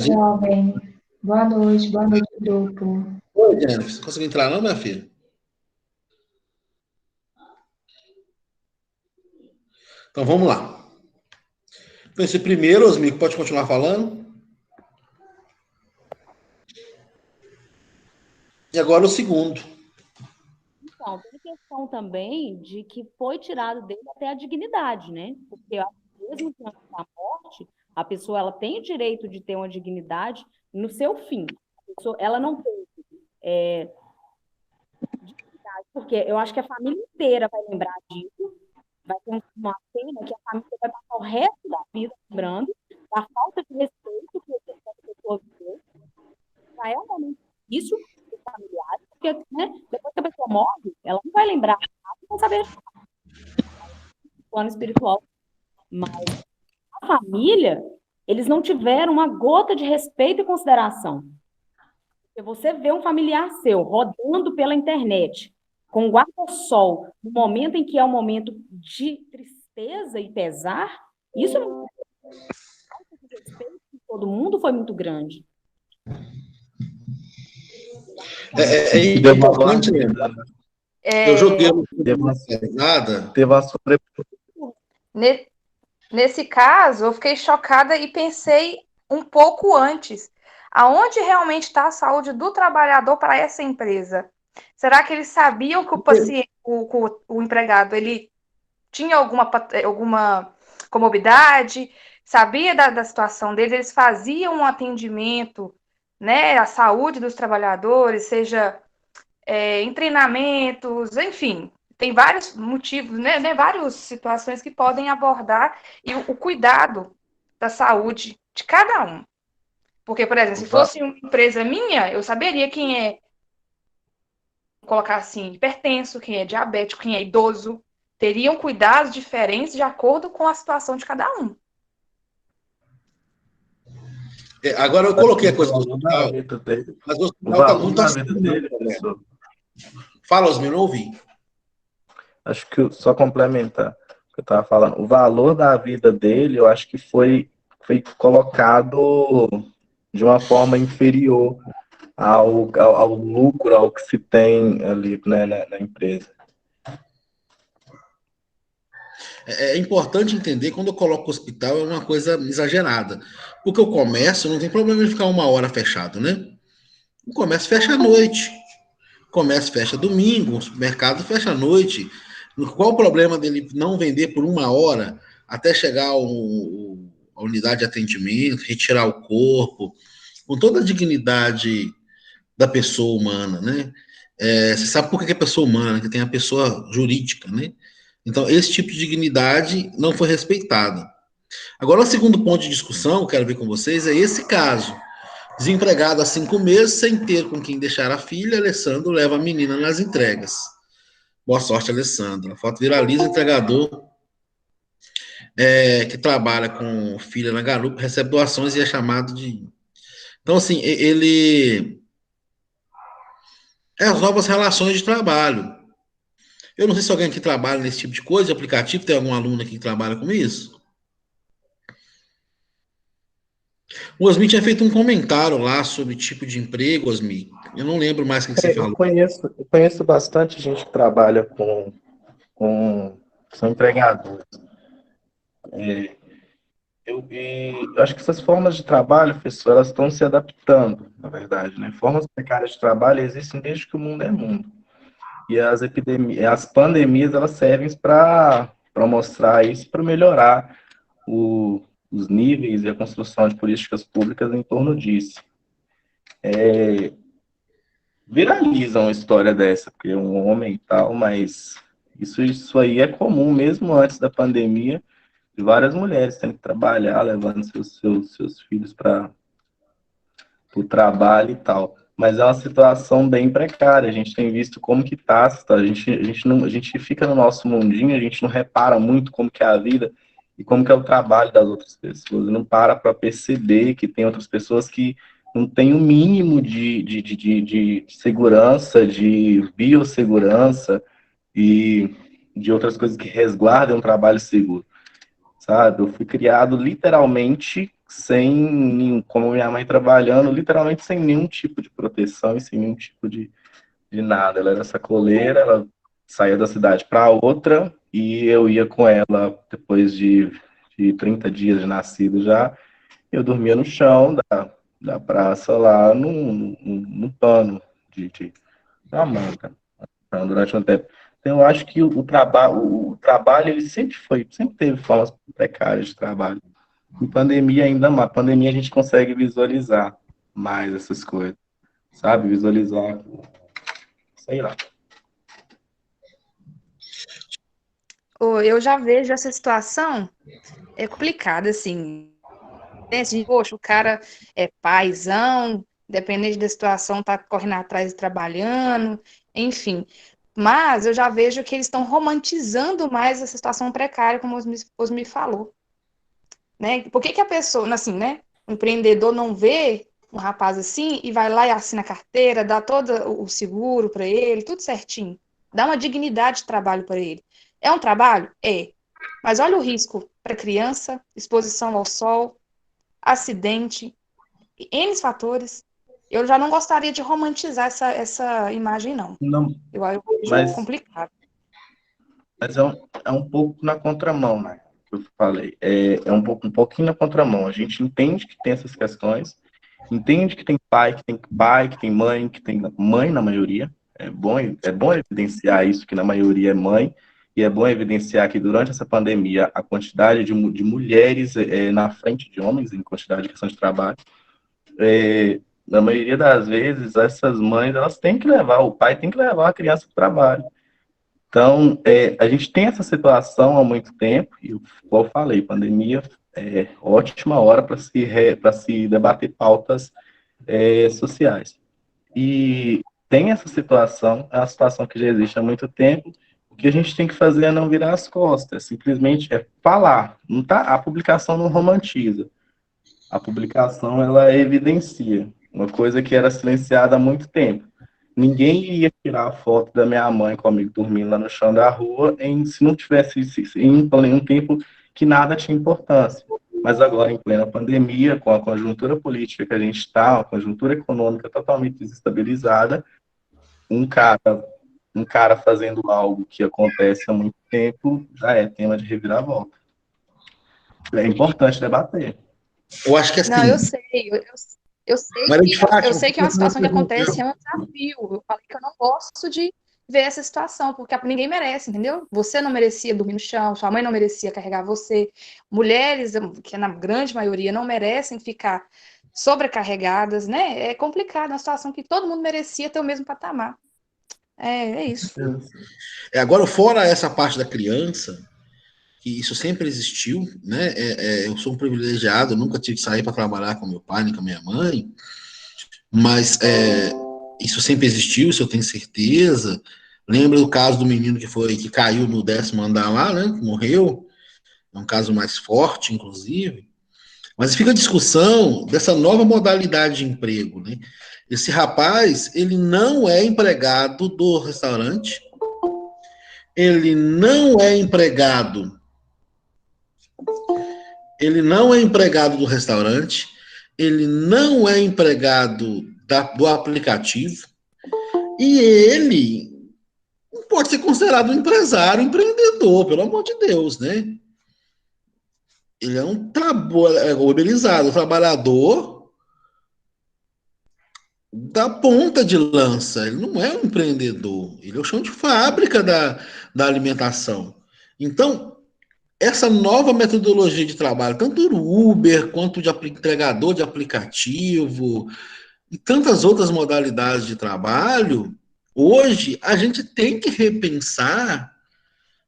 Jovem. Boa noite, grupo. Oi, Jennifer. Você conseguiu entrar não, minha filha? Então vamos lá. Então, esse primeiro, Osmico, pode continuar falando. E agora o segundo. Então, tem questão também de que foi tirado dele até a dignidade, né? Porque eu acho que mesmo diante da morte, a pessoa ela tem o direito de ter uma dignidade no seu fim. A pessoa, ela não tem dignidade, porque eu acho que a família inteira vai lembrar disso, vai ter uma cena que a família vai passar o resto da vida lembrando da falta de respeito que essa pessoa viveu. Já é um momento difícil para os familiares, porque né, depois que a pessoa morre, ela não vai lembrar nada, não vai saber plano espiritual. Mas a família, eles não tiveram uma gota de respeito e consideração. Porque você vê um familiar seu rodando pela internet, com guarda-sol, no momento em que é um momento de tristeza e pesar, isso não de respeito de todo mundo foi muito grande. É importante lembrar. Eu joguei nada. Nesse caso, eu fiquei chocada e pensei um pouco antes. Aonde realmente está a saúde do trabalhador para essa empresa? Será que eles sabiam que o paciente, o empregado, ele tinha alguma comorbidade? Sabia da situação deles? Eles faziam um atendimento, né, à saúde dos trabalhadores, seja em treinamentos, enfim, tem vários motivos, né, várias situações que podem abordar e o cuidado da saúde de cada um. Porque, por exemplo, se fosse uma empresa minha, eu saberia quem é, colocar assim, hipertenso, quem é diabético, quem é idoso. Teriam cuidados diferentes de acordo com a situação de cada um. Agora eu coloquei a coisa do hospital, mas o hospital está muito acima dele, professor. Fala, Osmir, não ouvi. Acho que só complementar o que eu estava falando, o valor da vida dele, eu acho que foi colocado de uma forma inferior ao lucro, ao que se tem ali, né, na empresa. É importante entender, quando eu coloco hospital, é uma coisa exagerada. Porque o comércio não tem problema de ficar 1 hora fechado, né? O comércio fecha à noite. O comércio fecha domingo, o supermercado fecha à noite. Qual o problema dele não vender por 1 hora até chegar a unidade de atendimento, retirar o corpo, com toda a dignidade da pessoa humana, né? Você sabe por que é pessoa humana, que tem a pessoa jurídica, né? Então, esse tipo de dignidade não foi respeitado. Agora, o segundo ponto de discussão, que eu quero ver com vocês, é esse caso. Desempregado há 5 meses, sem ter com quem deixar a filha, Alessandro leva a menina nas entregas. Boa sorte, Alessandro. A foto viraliza, entregador que trabalha com filha na garupa, recebe doações e é chamado de... Então, assim, ele... as novas relações de trabalho. Eu não sei se alguém aqui trabalha nesse tipo de coisa, de aplicativo, tem algum aluno aqui que trabalha com isso? O Osmi tinha feito um comentário lá sobre tipo de emprego, Osmi. Eu não lembro mais o que você falou. Eu conheço bastante gente que trabalha são empregadores. Eu acho que essas formas de trabalho, professor, elas estão se adaptando, na verdade, né? Formas precárias de trabalho existem desde que o mundo é mundo. E as pandemias, elas servem para mostrar isso, para melhorar os níveis e a construção de políticas públicas em torno disso. Viralizam uma história dessa, porque é um homem e tal, mas isso aí é comum, mesmo antes da pandemia, de várias mulheres tendo que trabalhar, levando seus filhos para o trabalho e tal. Mas é uma situação bem precária. A gente tem visto como que tá. A gente fica no nosso mundinho, a gente não repara muito como que é a vida e como que é o trabalho das outras pessoas. Não para perceber que tem outras pessoas que não têm o mínimo de segurança, de biossegurança e de outras coisas que resguardem um trabalho seguro. Sabe? Eu fui criado literalmente como minha mãe trabalhando, literalmente sem nenhum tipo de proteção e sem nenhum tipo de nada. Ela era sacoleira, ela saía da cidade para outra e eu ia com ela depois de 30 dias de nascido já. Eu dormia no chão da praça lá, no pano da manta, durante um tempo. Então, eu acho que o trabalho ele sempre teve formas precárias de trabalho. Em pandemia ainda mais. Pandemia a gente consegue visualizar mais essas coisas, sabe? Visualizar, sei lá. Eu já vejo essa situação complicada, assim. Né? Assim, poxa, o cara é paizão, independente da situação, tá correndo atrás e trabalhando, enfim. Mas eu já vejo que eles estão romantizando mais essa situação precária, como o esposo me falou. Né? Por que a pessoa, assim, né? O empreendedor não vê um rapaz assim e vai lá e assina a carteira, dá todo o seguro para ele, tudo certinho. Dá uma dignidade de trabalho para ele. É um trabalho? É. Mas olha o risco para criança, exposição ao sol, acidente, N fatores. Eu já não gostaria de romantizar essa imagem, não. Não, Eu vejo mas complicado. é um pouco na contramão, né? Que eu falei. Um pouquinho na contramão. A gente entende que tem essas questões, entende que tem pai, que tem mãe na maioria. É bom evidenciar isso, que na maioria é mãe, e é bom evidenciar que durante essa pandemia a quantidade de mulheres na frente de homens em quantidade de questão de trabalho. Na maioria das vezes, essas mães, elas têm que levar, o pai tem que levar a criança para o trabalho. Então, a gente tem essa situação há muito tempo, e como eu falei, pandemia é ótima hora para se debater pautas sociais. E tem essa situação, é uma situação que já existe há muito tempo. O que a gente tem que fazer é não virar as costas, simplesmente é falar. Não tá, a publicação não romantiza, a publicação ela evidencia uma coisa que era silenciada há muito tempo. Ninguém iria tirar a foto da minha mãe comigo dormindo lá no chão da rua se não tivesse em um tempo que nada tinha importância. Mas agora, em plena pandemia, com a conjuntura política que a gente está, a conjuntura econômica totalmente desestabilizada, um cara fazendo algo que acontece há muito tempo já é tema de reviravolta. É importante debater. Eu acho que Não, eu assim. sei. Eu sei Maria de eu Fátima, sei que é uma situação que acontece, é um desafio. Eu falei que eu não gosto de ver essa situação, porque ninguém merece, entendeu? Você não merecia dormir no chão, sua mãe não merecia carregar você. Mulheres, que na grande maioria não merecem ficar sobrecarregadas, né? É complicado, é uma situação que todo mundo merecia ter o mesmo patamar. É isso. Agora, fora essa parte da criança, que isso sempre existiu, né? Eu sou um privilegiado, nunca tive que sair para trabalhar com meu pai nem com minha mãe, mas isso sempre existiu, isso eu tenho certeza. Lembra do caso do menino que caiu no 10º andar lá, né? Que morreu. É um caso mais forte, inclusive. Mas fica a discussão dessa nova modalidade de emprego, né? Esse rapaz, ele não é empregado do restaurante, ele não é empregado do restaurante, ele não é empregado do aplicativo, e ele não pode ser considerado um empresário, empreendedor, pelo amor de Deus, né? Ele é um trabalhador da ponta de lança, ele não é um empreendedor, ele é o chão de fábrica da alimentação. Então, essa nova metodologia de trabalho, tanto do Uber quanto de entregador de aplicativo e tantas outras modalidades de trabalho, hoje a gente tem que repensar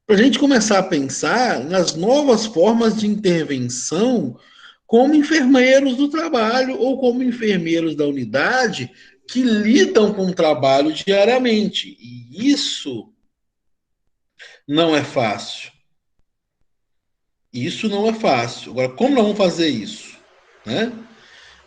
para a gente começar a pensar nas novas formas de intervenção como enfermeiros do trabalho ou como enfermeiros da unidade que lidam com o trabalho diariamente. E isso não é fácil. Isso não é fácil. Agora, como nós vamos fazer isso? Né?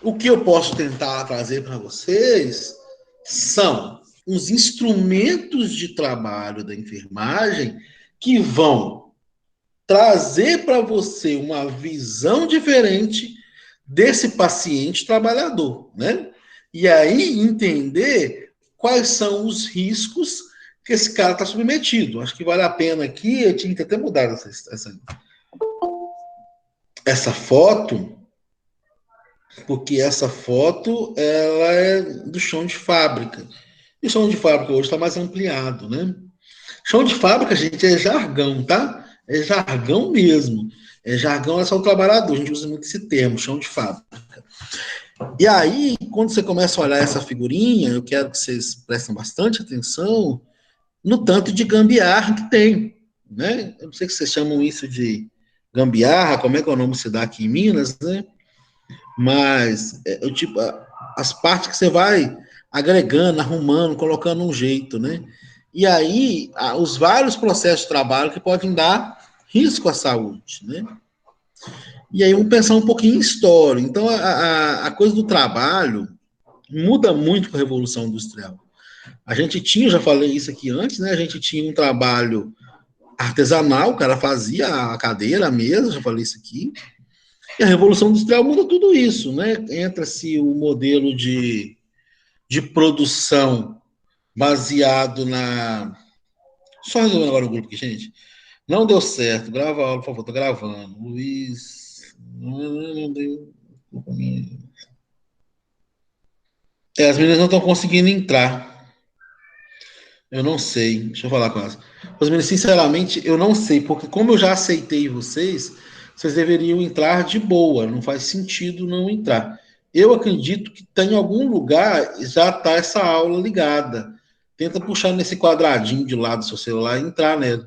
O que eu posso tentar trazer para vocês são os instrumentos de trabalho da enfermagem que vão trazer para você uma visão diferente desse paciente trabalhador, né? E aí entender quais são os riscos que esse cara está submetido. Acho que vale a pena aqui, eu tinha que até mudado essa foto, porque essa foto ela é do chão de fábrica. E o chão de fábrica hoje está mais ampliado, né? Chão de fábrica, gente, é jargão, tá? É jargão mesmo. É jargão, é só o trabalhador. A gente usa muito esse termo, chão de fábrica. E aí, quando você começa a olhar essa figurinha, eu quero que vocês prestem bastante atenção no tanto de gambiarra que tem, né? Eu não sei se vocês chamam isso de gambiarra, como é que é o nome que se dá aqui em Minas, né? Mas, tipo, as partes que você vai agregando, arrumando, colocando um jeito, né? E aí, os vários processos de trabalho que podem dar risco à saúde, né? E aí, vamos pensar um pouquinho em história. Então, a coisa do trabalho muda muito com a Revolução Industrial. A gente tinha, já falei isso aqui antes, né? A gente tinha um trabalho artesanal, o cara fazia a cadeira, a mesa, já falei isso aqui. E a Revolução Industrial muda tudo isso, né? Entra-se o modelo de produção baseado na. Só resolvendo agora o grupo aqui, gente. Não deu certo. Grava a aula, por favor, tô gravando. Luiz. Não deu. As meninas não estão conseguindo entrar. Eu não sei. Deixa eu falar com elas. As meninas, sinceramente, eu não sei, porque como eu já aceitei vocês, vocês deveriam entrar de boa. Não faz sentido não entrar. Eu acredito que tem algum lugar já está essa aula ligada. Tenta puxar nesse quadradinho de lado do seu celular e entrar nele.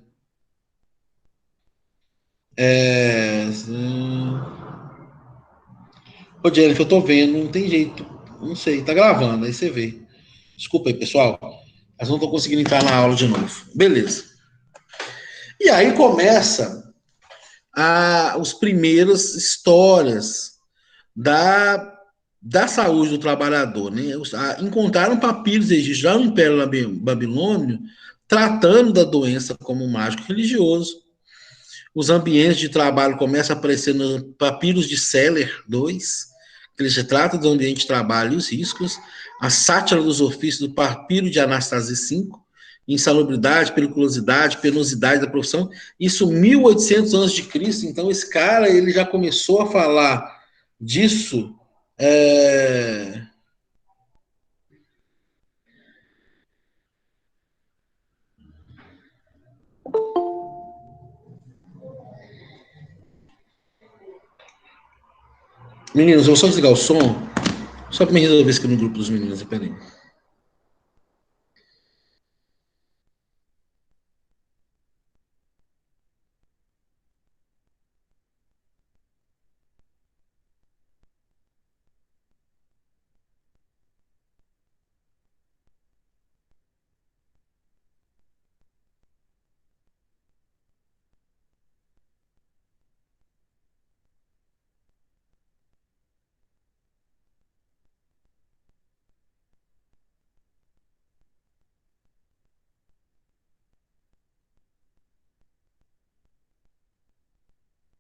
Ô, Jennifer, eu tô vendo, não tem jeito. Não sei, tá gravando, aí você vê. Desculpa aí, pessoal. Mas não tô conseguindo entrar na aula de novo. Beleza. E aí começa os primeiras histórias da saúde do trabalhador, né? Encontraram papiros egípcios já no Império Babilônio tratando da doença como mágico religioso. Os ambientes de trabalho começam a aparecer nos papiros de Seller II, que ele já trata do ambiente de trabalho e os riscos. A sátira dos ofícios do papiro de Anastasia V, insalubridade, periculosidade, penosidade da profissão. Isso 1800 anos de Cristo. Então esse cara ele já começou a falar disso. Meninos, eu vou só desligar o som, só para me resolver isso aqui no grupo dos meninos. Peraí.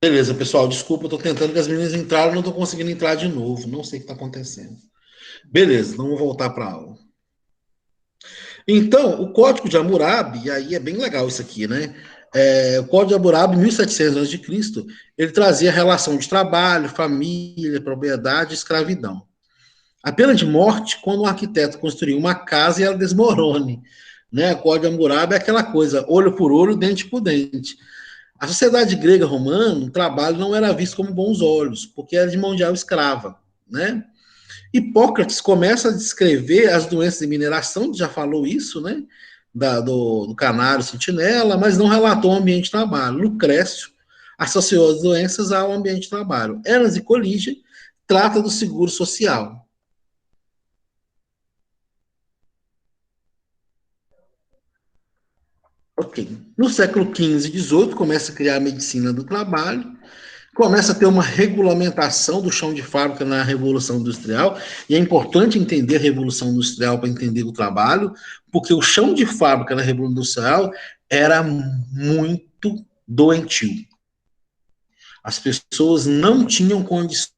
Beleza, pessoal, desculpa, eu tô tentando que as meninas entraram, não tô conseguindo entrar de novo, não sei o que tá acontecendo. Beleza, então vamos voltar para a aula. Então, o Código de Hammurabi, e aí é bem legal isso aqui, né? O Código de Hammurabi, 1700 a.C., ele trazia a relação de trabalho, família, propriedade e escravidão. A pena de morte, quando um arquiteto construiu uma casa e ela desmorone. Né? O Código de Hammurabi é aquela coisa, olho por olho, dente por dente. A sociedade grega romana, o trabalho não era visto como bons olhos, porque era de mão de obra escrava, né? Hipócrates começa a descrever as doenças de mineração, já falou isso, né? Do canário sentinela, mas não relatou o ambiente de trabalho. Lucrécio associou as doenças ao ambiente de trabalho. Eras e Colígia trata do seguro social. Ok. No século XV e XVIII, começa a criar a medicina do trabalho, começa a ter uma regulamentação do chão de fábrica na Revolução Industrial, e é importante entender a Revolução Industrial para entender o trabalho, porque o chão de fábrica na Revolução Industrial era muito doentio. As pessoas não tinham condições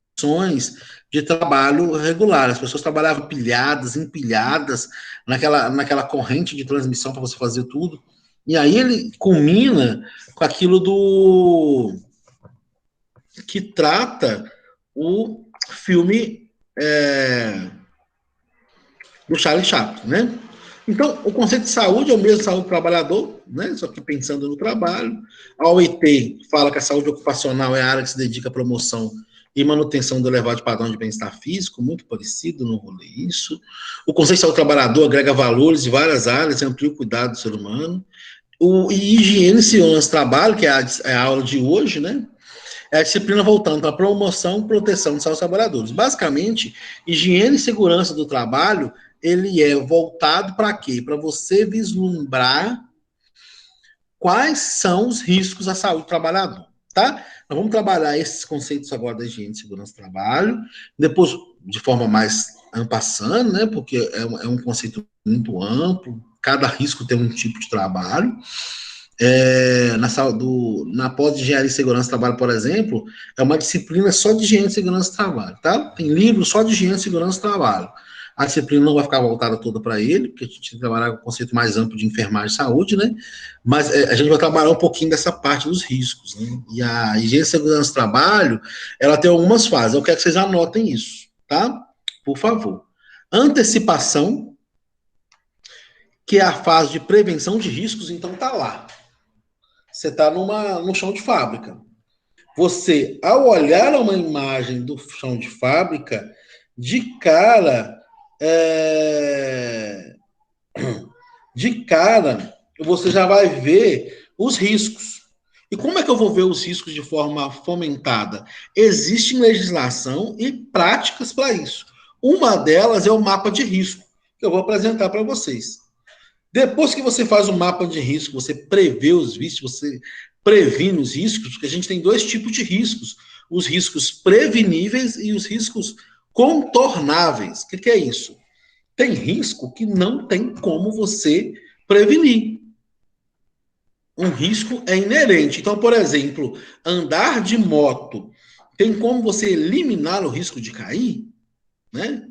de trabalho regular. As pessoas trabalhavam pilhadas, empilhadas, naquela corrente de transmissão para você fazer tudo. E aí ele culmina com aquilo que trata o filme do Charlie Chaplin, né? Então, o conceito de saúde é o mesmo saúde do trabalhador, né? Só que pensando no trabalho. A OIT fala que a saúde ocupacional é a área que se dedica à promoção e manutenção do elevado padrão de bem-estar físico, muito parecido, não vou ler isso. O conceito de saúde do trabalhador agrega valores de várias áreas, amplia o cuidado do ser humano. E higiene e segurança do trabalho, que é a aula de hoje, né? É a disciplina voltando para a promoção e proteção de saúde dos trabalhadores. Basicamente, higiene e segurança do trabalho, ele é voltado para quê? Para você vislumbrar quais são os riscos à saúde do trabalhador, tá? Nós vamos trabalhar esses conceitos agora da higiene e segurança do trabalho, depois de forma mais ampassando, né? Porque é um conceito muito amplo, cada risco tem um tipo de trabalho. Na pós-engenharia e segurança do trabalho, por exemplo, é uma disciplina só de higiene e segurança do trabalho, tá? Tem livro só de higiene e segurança do trabalho. A disciplina não vai ficar voltada toda para ele, porque a gente tem que trabalhar com o conceito mais amplo de enfermagem e saúde, né? Mas a gente vai trabalhar um pouquinho dessa parte dos riscos, né? E a higiene e segurança do trabalho, ela tem algumas fases. Eu quero que vocês anotem isso, tá? Por favor. Antecipação, que é a fase de prevenção de riscos, então tá lá. Você está no chão de fábrica. Você, ao olhar uma imagem do chão de fábrica, de cara, você já vai ver os riscos. E como é que eu vou ver os riscos de forma fomentada? Existe legislação e práticas para isso. Uma delas é o mapa de risco, que eu vou apresentar para vocês. Depois que você faz o mapa de risco, você prevê os riscos, você previne os riscos, porque a gente tem dois tipos de riscos: os riscos preveníveis e os riscos contornáveis. O que é isso? Tem risco que não tem como você prevenir. Um risco é inerente. Então, por exemplo, andar de moto, tem como você eliminar o risco de cair? Né?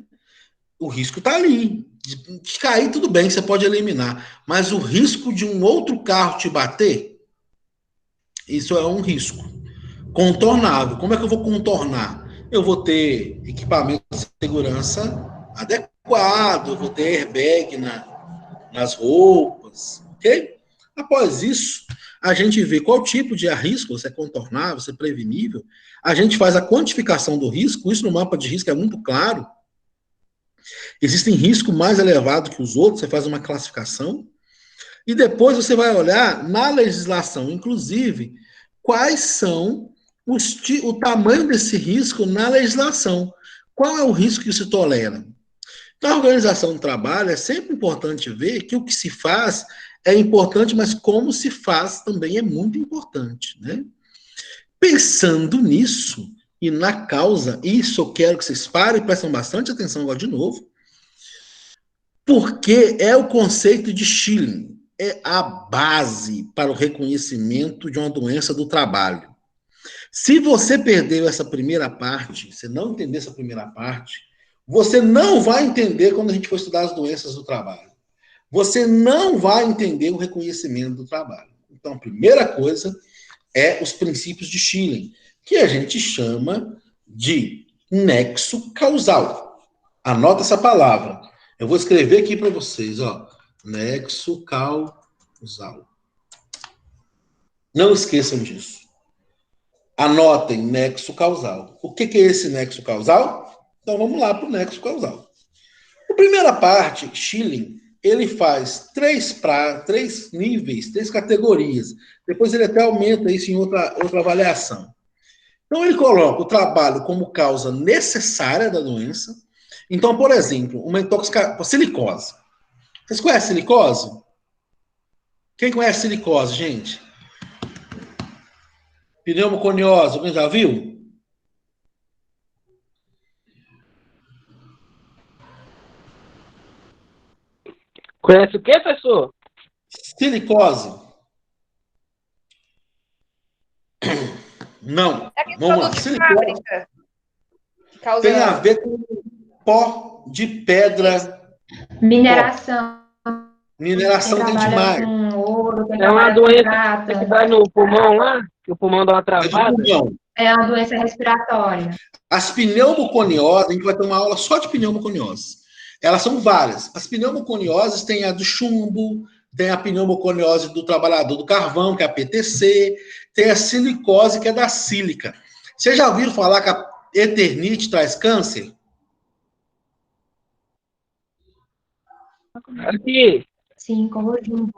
O risco está ali. De cair, tudo bem, você pode eliminar. Mas o risco de um outro carro te bater, isso é um risco contornável. Como é que eu vou contornar? Eu vou ter equipamento de segurança adequado, eu vou ter airbag nas roupas, ok? Após isso, a gente vê qual tipo de risco, se é contornável, se é prevenível. A gente faz a quantificação do risco, isso no mapa de risco é muito claro. Existem riscos mais elevados que os outros, você faz uma classificação, e depois você vai olhar na legislação, inclusive, quais são o tamanho desse risco na legislação. Qual é o risco que se tolera? Na organização do trabalho, é sempre importante ver que o que se faz é importante, mas como se faz também é muito importante, né? Pensando nisso e na causa, isso eu quero que vocês parem e prestem bastante atenção agora de novo, porque é o conceito de Schilling, é a base para o reconhecimento de uma doença do trabalho. Se você perdeu essa primeira parte, se não entender essa primeira parte, você não vai entender quando a gente for estudar as doenças do trabalho. Você não vai entender o reconhecimento do trabalho. Então, a primeira coisa é os princípios de Schilling, que a gente chama de nexo causal. Anota essa palavra. Eu vou escrever aqui para vocês, ó. Nexo causal. Não esqueçam disso. Anotem nexo causal. O que é esse nexo causal? Então vamos lá para o nexo causal. A primeira parte, Schilling, ele faz três níveis, 3 categorias. Depois ele até aumenta isso em outra avaliação. Então ele coloca o trabalho como causa necessária da doença. Então, por exemplo, uma intoxicação, silicose. Vocês conhecem silicose? Quem conhece silicose, gente? Pneumoconiose, alguém já viu? Conhece o quê, professor? Silicose. Não. É aquele Vamos lá. produto de Silicose. fábrica. Causa Tem a ver com pó de pedra, Mineração. Quem mineração tem trabalha demais. com ouro, quem É uma trabalha com doença que prata. dá no pulmão lá, que o pulmão dá uma É do travada. pulmão. É uma doença respiratória. As pneumoconioses, a gente vai ter uma aula só de pneumoconiose. Elas são várias. As pneumoconioses tem a do chumbo, tem a pneumoconiose do trabalhador do carvão, que é a PTC, tem a silicose, que é da sílica. Vocês já ouviram falar que a eternite traz câncer? Aqui, Sim, corrosivo.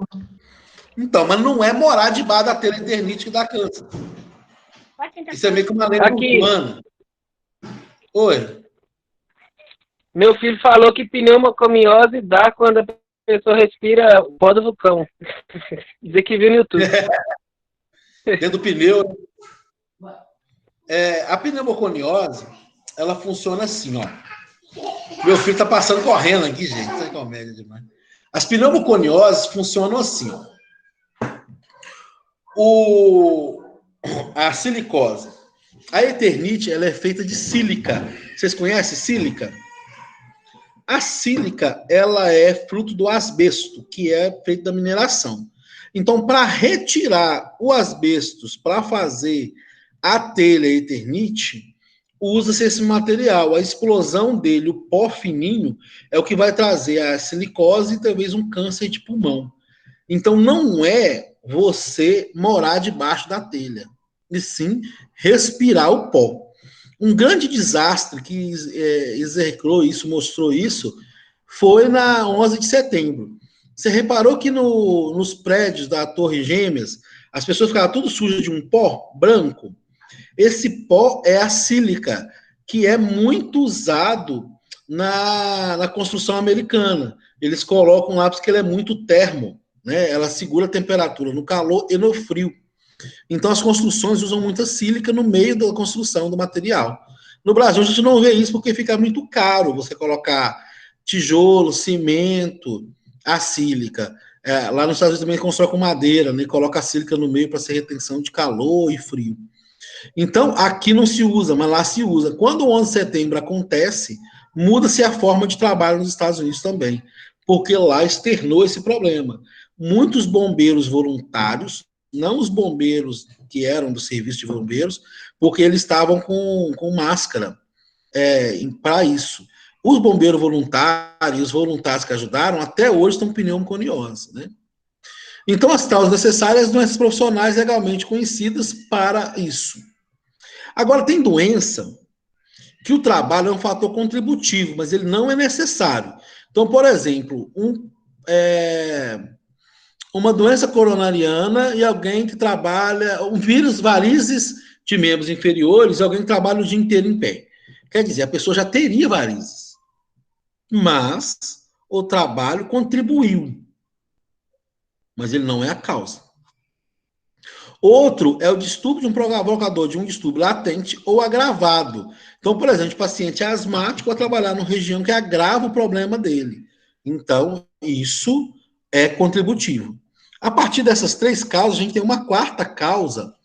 Então, mas não é morar debaixo da telha eternite que dá câncer. Isso é meio que uma lenda Aqui. urbana. Oi. meu filho falou que pneumocomiose dá quando a pessoa respira o pó do vulcão. Dizer que viu no YouTube. Dentro do pneu. A pneumoconiose, ela funciona assim, ó. Meu filho tá passando correndo aqui, gente. Isso é comédia demais. As pneumoconioses funcionam assim, ó. A silicose. A eternite, ela é feita de sílica. Vocês conhecem sílica? A sílica, ela é fruto do asbesto, que é feito da mineração. Então, para retirar o asbestos, para fazer a telha eternite, usa-se esse material. A explosão dele, o pó fininho, é o que vai trazer a silicose e talvez um câncer de pulmão. Então, não é você morar debaixo da telha, e sim respirar o pó. Um grande desastre que execrou isso, mostrou isso, foi na 11 de setembro. Você reparou que nos prédios da Torre Gêmeas, as pessoas ficavam tudo sujas de um pó branco? Esse pó é a sílica, que é muito usado na construção americana. Eles colocam lá porque ele é muito termo, né? Ela segura a temperatura no calor e no frio. Então, as construções usam muita sílica no meio da construção do material. No Brasil, a gente não vê isso porque fica muito caro você colocar tijolo, cimento, a sílica. Lá nos Estados Unidos também constrói com madeira, né? Coloca a sílica no meio para ser retenção de calor e frio. Então, aqui não se usa, mas lá se usa. Quando o 11 de setembro acontece, muda-se a forma de trabalho nos Estados Unidos também, porque lá externou esse problema. Muitos bombeiros voluntários, não os bombeiros que eram do serviço de bombeiros, porque eles estavam com máscara para isso. Os bombeiros voluntários, os voluntários que ajudaram, até hoje estão com pneumoconiose, né? Então, as causas necessárias, doenças profissionais legalmente conhecidas para isso. Agora, tem doença que o trabalho é um fator contributivo, mas ele não é necessário. Então, por exemplo, uma doença coronariana e alguém que trabalha, um vírus, varizes de membros inferiores, alguém que trabalha o dia inteiro em pé. Quer dizer, a pessoa já teria varizes, mas o trabalho contribuiu, mas ele não é a causa. Outro é o distúrbio de um provocador de um distúrbio latente ou agravado. Então, por exemplo, o paciente é asmático vai trabalhar numa região que agrava o problema dele. Então, isso é contributivo. A partir dessas três causas, a gente tem uma quarta causa,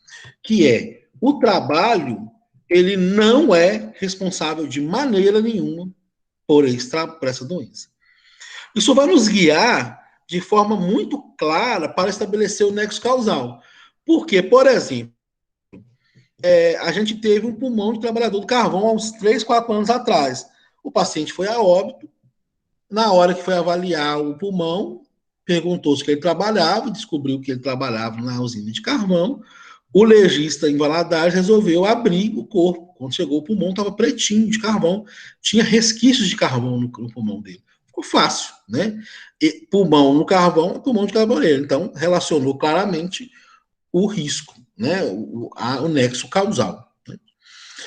que é o trabalho, ele não é responsável de maneira nenhuma por essa doença. Isso vai nos guiar de forma muito clara para estabelecer o nexo causal. Porque, por exemplo, a gente teve um pulmão de trabalhador do carvão há uns 3, 4 anos atrás. O paciente foi a óbito. Na hora que foi avaliar o pulmão, perguntou-se que ele trabalhava, descobriu que ele trabalhava na usina de carvão. O legista em Valadares resolveu abrir o corpo. Quando chegou o pulmão, estava pretinho de carvão. Tinha resquícios de carvão no pulmão dele. Ficou fácil, né? E pulmão no carvão, pulmão de carboneiro. Então, relacionou claramente o risco, né? O nexo causal. Né?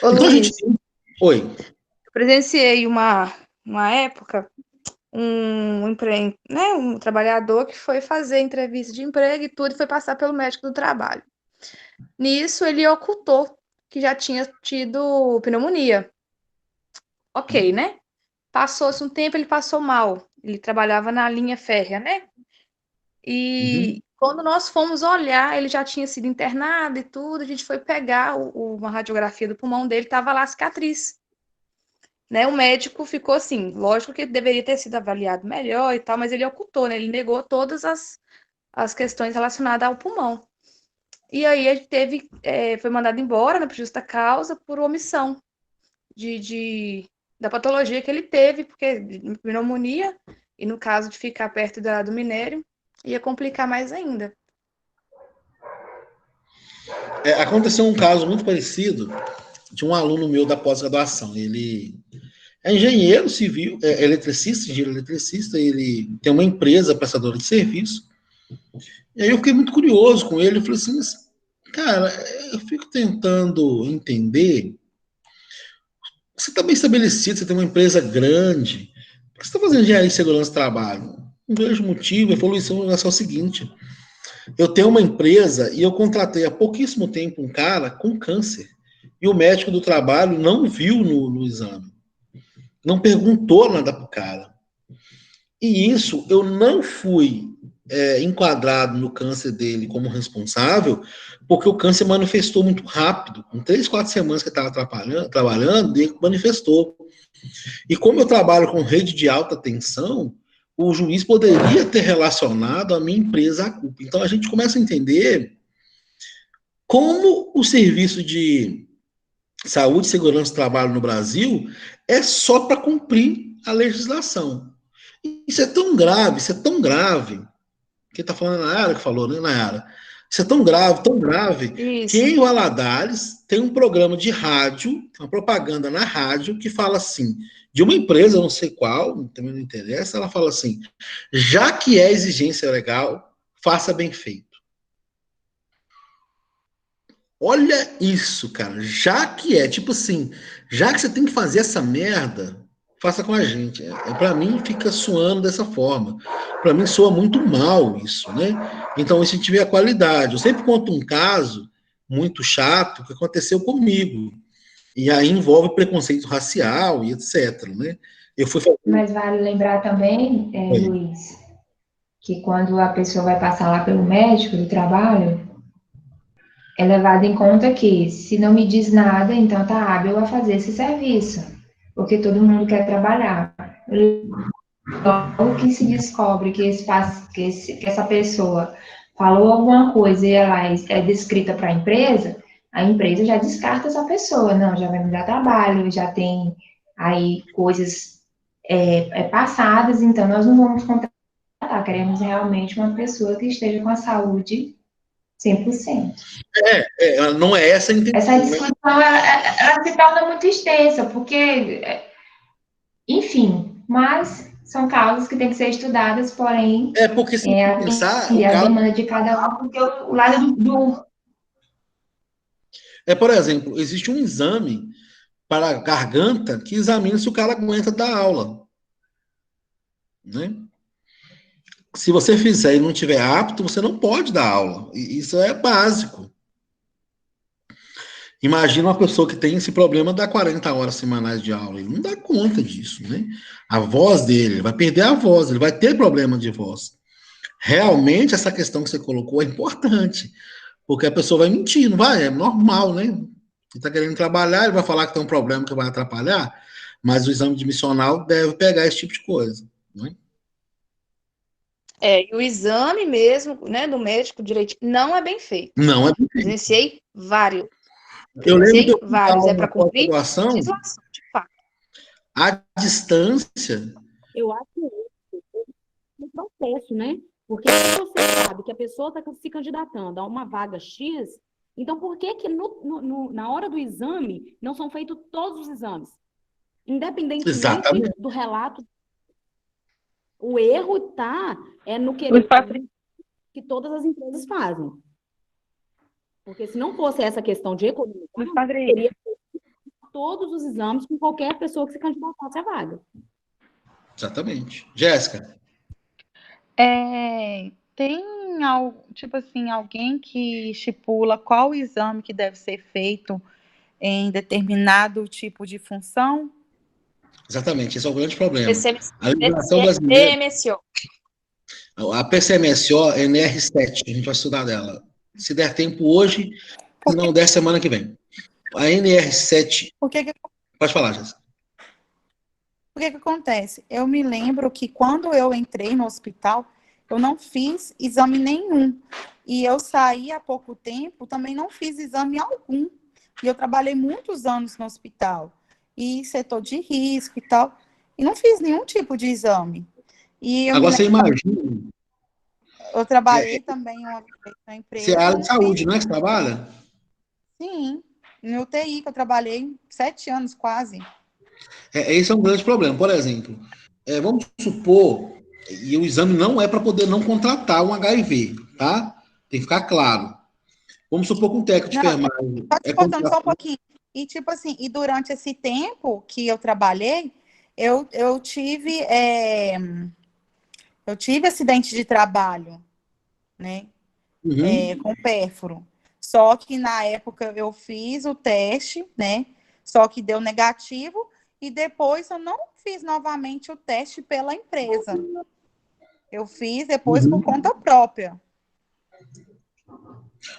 Ô, Então, Luiz, a gente. Oi. eu presenciei uma época um trabalhador que foi fazer entrevista de emprego e tudo, e foi passar pelo médico do trabalho. Nisso, ele ocultou que já tinha tido pneumonia. Ok, né? Passou-se um tempo, ele passou mal. Ele trabalhava na linha férrea, né? E quando nós fomos olhar, ele já tinha sido internado e tudo, a gente foi pegar uma radiografia do pulmão dele, estava lá a cicatriz. né, o médico ficou assim, lógico que deveria ter sido avaliado melhor e tal, mas ele ocultou, né, ele negou todas as questões relacionadas ao pulmão. E aí ele foi mandado embora, né, por justa causa, por omissão da patologia que ele teve, porque pneumonia, e no caso de ficar perto do minério, ia complicar mais ainda. Aconteceu um caso muito parecido de um aluno meu da pós-graduação. Ele é engenheiro civil, engenheiro eletricista, ele tem uma empresa prestadora de serviço. E aí eu fiquei muito curioso com ele, eu falei assim, cara, eu fico tentando entender, você está bem estabelecido, você tem uma empresa grande, por que você está fazendo engenharia de segurança do trabalho? Não vejo motivo. Ele falou, Luiz, é só o seguinte, eu tenho uma empresa e eu contratei há pouquíssimo tempo um cara com câncer, e o médico do trabalho não viu no exame, não perguntou nada para o cara. E isso eu não fui enquadrado no câncer dele como responsável, porque o câncer manifestou muito rápido. Em 3, 4 semanas que eu estava trabalhando, ele manifestou. E como eu trabalho com rede de alta tensão, o juiz poderia ter relacionado a minha empresa à culpa. Então a gente começa a entender como o serviço de saúde e segurança do trabalho no Brasil é só para cumprir a legislação. Isso é tão grave, quem está falando é a Nayara que falou, né, Nayara? Isso é tão grave, Isso. que em Valadares tem um programa de rádio, uma propaganda na rádio, que fala assim, de uma empresa, não sei qual, também não interessa, ela fala assim, já que é exigência legal, faça bem feito. Olha isso, cara, já que é, tipo assim, já que você tem que fazer essa merda, faça com a gente. Para mim, fica soando dessa forma. Para mim, soa muito mal isso, né? Então, isso a gente vê a qualidade. Eu sempre conto um caso muito chato que aconteceu comigo. E aí envolve preconceito racial e etc, né? Eu fui fazer... Mas vale lembrar também, Luiz, que quando a pessoa vai passar lá pelo médico do trabalho, é levado em conta que, se não me diz nada, então tá hábil a fazer esse serviço, porque todo mundo quer trabalhar. Logo que se descobre que essa pessoa falou alguma coisa e ela é descrita para a empresa já descarta essa pessoa. Não, já vai me dar trabalho, já tem aí coisas passadas, então nós não vamos contratar, queremos realmente uma pessoa que esteja com a saúde 100%. Não é essa a intenção. Essa discussão, ela se torna muito extensa, porque, enfim, mas são causas que têm que ser estudadas, porém, porque se pensar, a demanda de cada um, porque o lado do... por exemplo, existe um exame para a garganta que examina se o cara aguenta dar aula, né? Se você fizer e não tiver apto, você não pode dar aula. Isso é básico. Imagina uma pessoa que tem esse problema, dá 40 horas semanais de aula. Ele não dá conta disso, né? A voz dele, ele vai perder a voz, ele vai ter problema de voz. Realmente, essa questão que você colocou é importante, porque a pessoa vai mentir, não vai? É normal, né? Ele está querendo trabalhar, ele vai falar que tem um problema que vai atrapalhar, mas o exame admissional deve pegar esse tipo de coisa, né? E o exame mesmo, né, do médico direito, não é bem feito. Não é bem feito. Presenciei vários. Eu lembro que vários, é para cumprir legislação de fato. A distância. Eu acho que é um processo, né? Porque se você sabe que a pessoa está se candidatando a uma vaga X, então por que na hora do exame não são feitos todos os exames? Independentemente do relato, o erro está no querer que todas as empresas fazem. Porque se não fosse essa questão de economia, teria todos os exames com qualquer pessoa que se candidatasse à vaga. Exatamente. Jéssica? Tem, tipo assim, alguém que estipula qual exame que deve ser feito em determinado tipo de função? Exatamente, esse é o grande problema. A legislação brasileira... A PCMSO é NR7, a gente vai estudar dela. Se der tempo hoje, se não der semana que vem. A NR7... Pode falar, Jéssica. O que que acontece? Eu me lembro que quando eu entrei no hospital, eu não fiz exame nenhum. E eu saí há pouco tempo, também não fiz exame algum. E eu trabalhei muitos anos no hospital, e setor de risco e tal, e não fiz nenhum tipo de exame. E eu me Agora você lembro, imagina, eu trabalhei também uma vez na você é empresa, área eu de não fiz, saúde, não é que você trabalha? sim, no UTI, que eu trabalhei 7 anos quase. Esse é um grande problema. Por exemplo, vamos supor, e o exame não é para poder não contratar um HIV, tá? Tem que ficar claro. Vamos supor que um técnico de Não, enfermagem só te é cortando só um contratado. pouquinho. E tipo assim, e durante esse tempo que eu trabalhei, eu tive eu tive acidente de trabalho, né? Uhum, Com pérfuro. Só que na época eu fiz o teste, né? Só que deu negativo e depois eu não fiz novamente o teste pela empresa. Eu fiz depois por uhum. conta própria.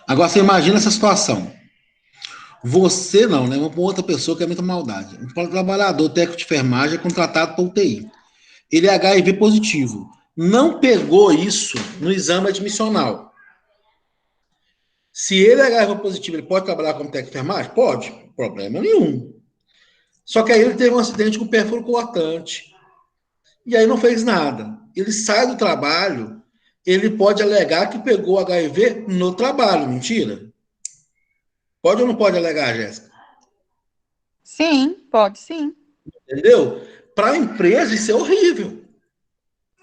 Agora você imagina essa situação. Você não, né? Uma outra pessoa que é muita maldade. Um trabalhador técnico de enfermagem é contratado para UTI. Ele é HIV positivo. Não pegou isso no exame admissional. Se ele é HIV positivo, ele pode trabalhar como técnico de enfermagem? Pode, problema nenhum. Só que aí ele teve um acidente com pérfuro cortante. E aí não fez nada. Ele sai do trabalho, ele pode alegar que pegou HIV no trabalho, mentira? Pode ou não pode alegar, Jéssica? Sim, pode sim. Entendeu? Para a empresa isso é horrível.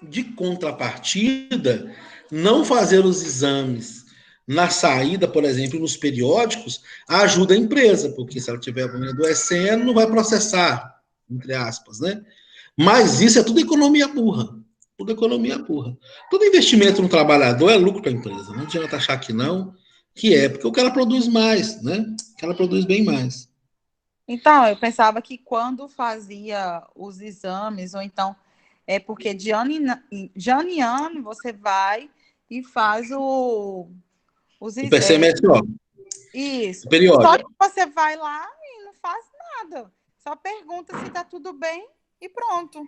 De contrapartida, não fazer os exames na saída, por exemplo, nos periódicos, ajuda a empresa, porque se ela tiver adoecendo, não vai processar, entre aspas, né? Mas isso é tudo economia burra. Tudo economia burra. Todo investimento no trabalhador é lucro para a empresa. Não adianta achar que não, que é, porque o cara produz mais, né? O cara produz bem mais. Então, eu pensava que quando fazia os exames, ou então é porque de ano em ano você vai e faz os O PCMSO, o isso. Só periódico. que você vai lá e não faz nada. Só pergunta se tá tudo bem e pronto.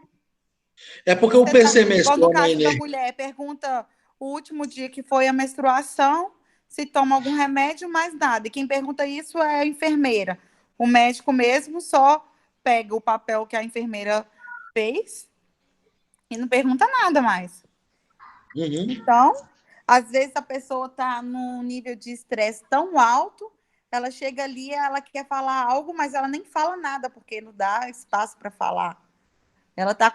É porque Se o você tá, igual no PCMSO na caso da Ener... mulher, pergunta o último dia que foi a menstruação, se toma algum remédio, mais nada. E quem pergunta isso é a enfermeira. O médico mesmo só pega o papel que a enfermeira fez e não pergunta nada mais. Uhum. Então, às vezes a pessoa está num nível de estresse tão alto, ela chega ali, ela quer falar algo, mas ela nem fala nada, porque não dá espaço para falar. Ela está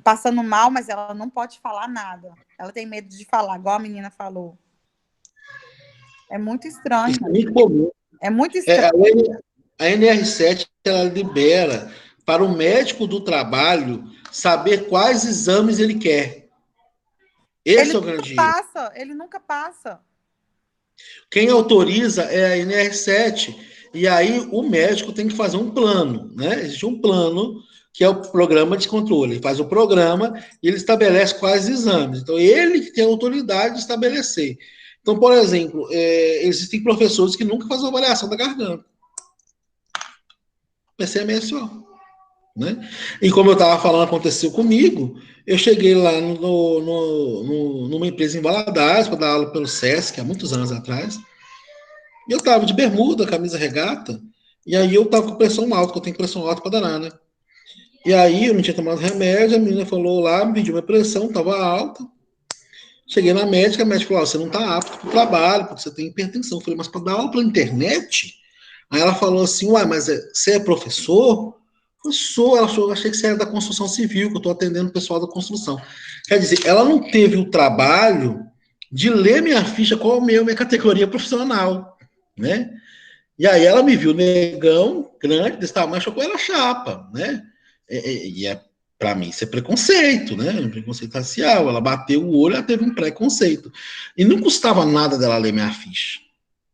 passando mal, mas ela não pode falar nada. Ela tem medo de falar, igual a menina falou. É muito Isso é estranho. muito comum. É muito É, estranho. a NR7 ela libera para o médico do trabalho saber quais exames ele quer. Ele Esse é o nunca grande erro. passa, ele nunca passa. Quem autoriza é a NR7. E aí o médico tem que fazer um plano, né? Existe um plano que é o programa de controle. Ele faz o programa e ele estabelece quais exames. Então, ele que tem a autoridade de estabelecer. Então, por exemplo, existem professores que nunca fazem avaliação da garganta. PCMSO. Né? E como eu estava falando, aconteceu comigo, eu cheguei lá numa empresa em Valadares para dar aula pelo SESC, há muitos anos atrás, e eu estava de bermuda, camisa regata, e aí eu estava com pressão alta, que eu tenho pressão alta para danar, né? E aí eu não tinha tomado remédio, a menina falou lá, me pediu minha pressão, estava alta. Cheguei na médica, a médica falou: você não está apto para o trabalho, porque você tem hipertensão. Eu falei: mas para dar aula pela internet? Aí ela falou assim: uai, mas você é professor? Eu sou, ela falou: achei que você era da construção civil, que eu estou atendendo o pessoal da construção. Quer dizer, ela não teve o trabalho de ler minha ficha, qual é a minha categoria profissional, né? E aí ela me viu negão, grande, desse tamanho, achou que eu era chapa, né? Para mim isso é preconceito, né? Um preconceito racial. Ela bateu o olho, ela teve um preconceito. E não custava nada dela ler minha ficha.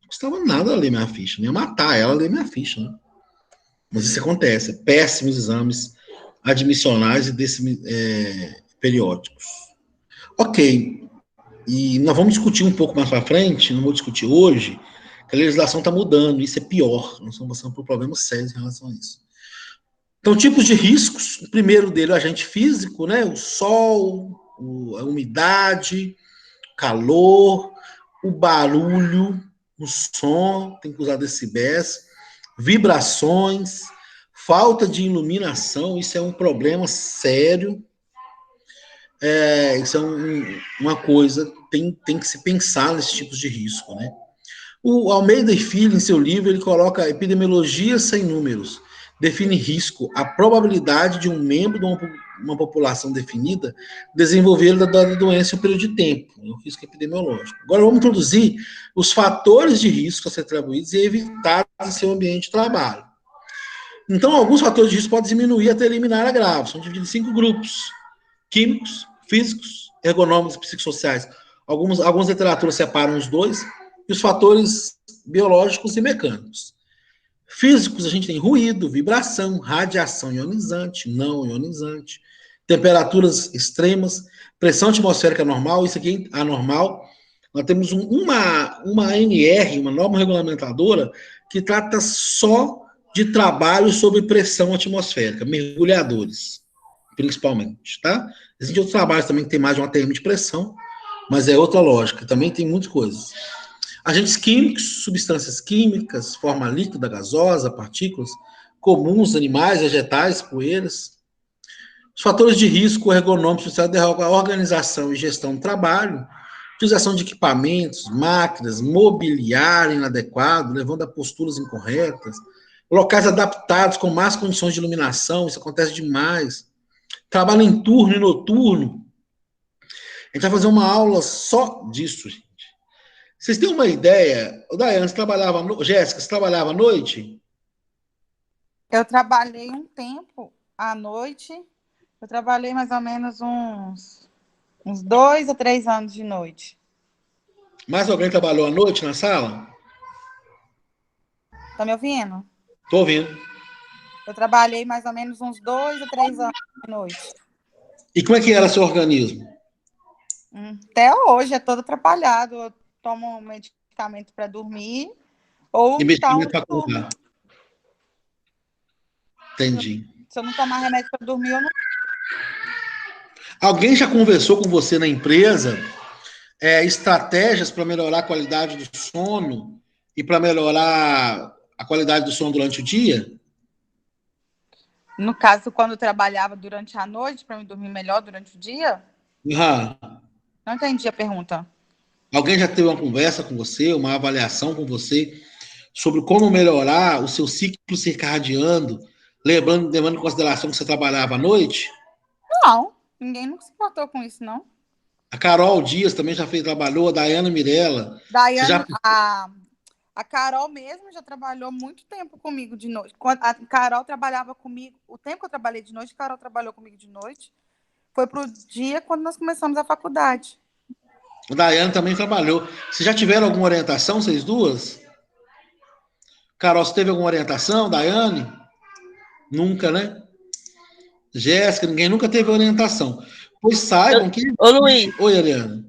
Não custava nada ela ler minha ficha. Nem ia matar ela ler minha ficha, né? Mas isso acontece. Péssimos exames admissionais e periódicos. Ok. E nós vamos discutir um pouco mais para frente, não vou discutir hoje, que a legislação está mudando, isso é pior. Nós estamos passando por problemas sérios em relação a isso. Então, tipos de riscos, o primeiro dele é o agente físico, né? O sol, a umidade, calor, o barulho, o som, tem que usar decibéis, vibrações, falta de iluminação, isso é um problema sério. Isso é uma coisa, tem que se pensar nesses tipos de risco, né? O Almeida e Filho, em seu livro, ele coloca epidemiologia sem números, define risco, a probabilidade de um membro de uma população definida desenvolver da doença em um período de tempo, o risco epidemiológico. Agora vamos introduzir os fatores de risco a ser atribuídos e evitados em seu ambiente de trabalho. Então, alguns fatores de risco podem diminuir até eliminar agravos, são divididos em 5 grupos: químicos, físicos, ergonômicos e psicossociais. Algumas literaturas separam os dois, e os fatores biológicos e mecânicos. Físicos, a gente tem ruído, vibração, radiação ionizante, não ionizante, temperaturas extremas, pressão atmosférica normal, isso aqui é anormal. Nós temos uma ANR, uma norma regulamentadora, que trata só de trabalho sob pressão atmosférica, mergulhadores, principalmente, tá? Existem outros trabalhos também que tem mais de uma ATM de pressão, mas é outra lógica, também tem muitas coisas. Agentes químicos, substâncias químicas, forma líquida, gasosa, partículas, comuns, animais, vegetais, poeiras. Os fatores de risco ergonômicos derrogam a organização e gestão do trabalho, utilização de equipamentos, máquinas, mobiliário inadequado, levando a posturas incorretas, locais adaptados com más condições de iluminação, isso acontece demais. Trabalho em turno e noturno. A gente vai fazer uma aula só disso, gente. Vocês têm uma ideia? Daiane, você trabalhava... Jéssica, você trabalhava à noite? Eu trabalhei um tempo à noite. Eu trabalhei mais ou menos uns 2 a 3 anos de noite. Mais alguém trabalhou à noite na sala? Tá me ouvindo? Tô ouvindo. Eu trabalhei mais ou menos uns 2 a 3 anos de noite. E como é que era seu organismo? Até hoje é todo atrapalhado. Eu tomo um medicamento para dormir ou E medicamento então para acordar. Entendi. Se eu não tomar remédio para dormir, eu não... Alguém já conversou com você na empresa estratégias para melhorar a qualidade do sono e para melhorar a qualidade do sono durante o dia? No caso, quando eu trabalhava durante a noite, para me dormir melhor durante o dia? Não entendi a pergunta. Alguém já teve uma conversa com você, uma avaliação com você sobre como melhorar o seu ciclo circadiano, levando em consideração que você trabalhava à noite? Não, ninguém nunca se importou com isso, não. A Carol Dias também já trabalhou, a Daiane Mirella. A Carol mesmo já trabalhou muito tempo comigo de noite. A Carol trabalhava comigo, o tempo que eu trabalhei de noite, a Carol trabalhou comigo de noite. Foi pro dia quando nós começamos a faculdade. A Daiane também trabalhou. Vocês já tiveram alguma orientação, vocês duas? Carol, você teve alguma orientação, Daiane? Nunca, né? Jéssica, ninguém nunca teve orientação. Pois saibam que... Ô, Luiz. Oi, Eliana.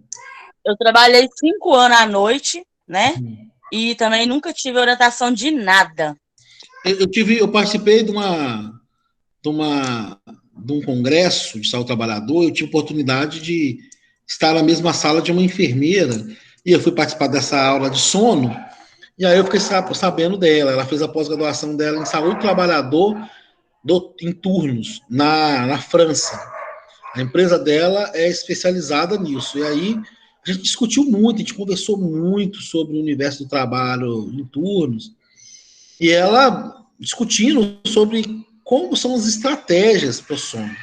Eu trabalhei 5 anos à noite, né? E também nunca tive orientação de nada. Eu participei de um congresso de saúde trabalhador, eu tive oportunidade de estar na mesma sala de uma enfermeira, e eu fui participar dessa aula de sono, e aí eu fiquei sabendo dela. Ela fez a pós-graduação dela em saúde trabalhador em turnos, na França. A empresa dela é especializada nisso, e aí a gente discutiu muito, a gente conversou muito sobre o universo do trabalho em turnos, e ela discutindo sobre como são as estratégias para o sono.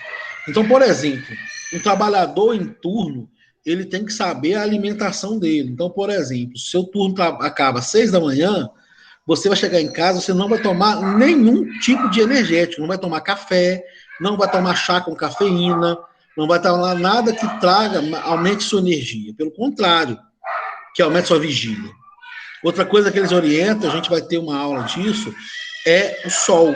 Então, por exemplo, um trabalhador em turno, ele tem que saber a alimentação dele. Então, por exemplo, se o seu turno acaba às 6 da manhã, você vai chegar em casa, você não vai tomar nenhum tipo de energético, não vai tomar café, não vai tomar chá com cafeína, não vai tomar nada que aumente sua energia. Pelo contrário, que aumente sua vigília. Outra coisa que eles orientam, a gente vai ter uma aula disso, é o sol.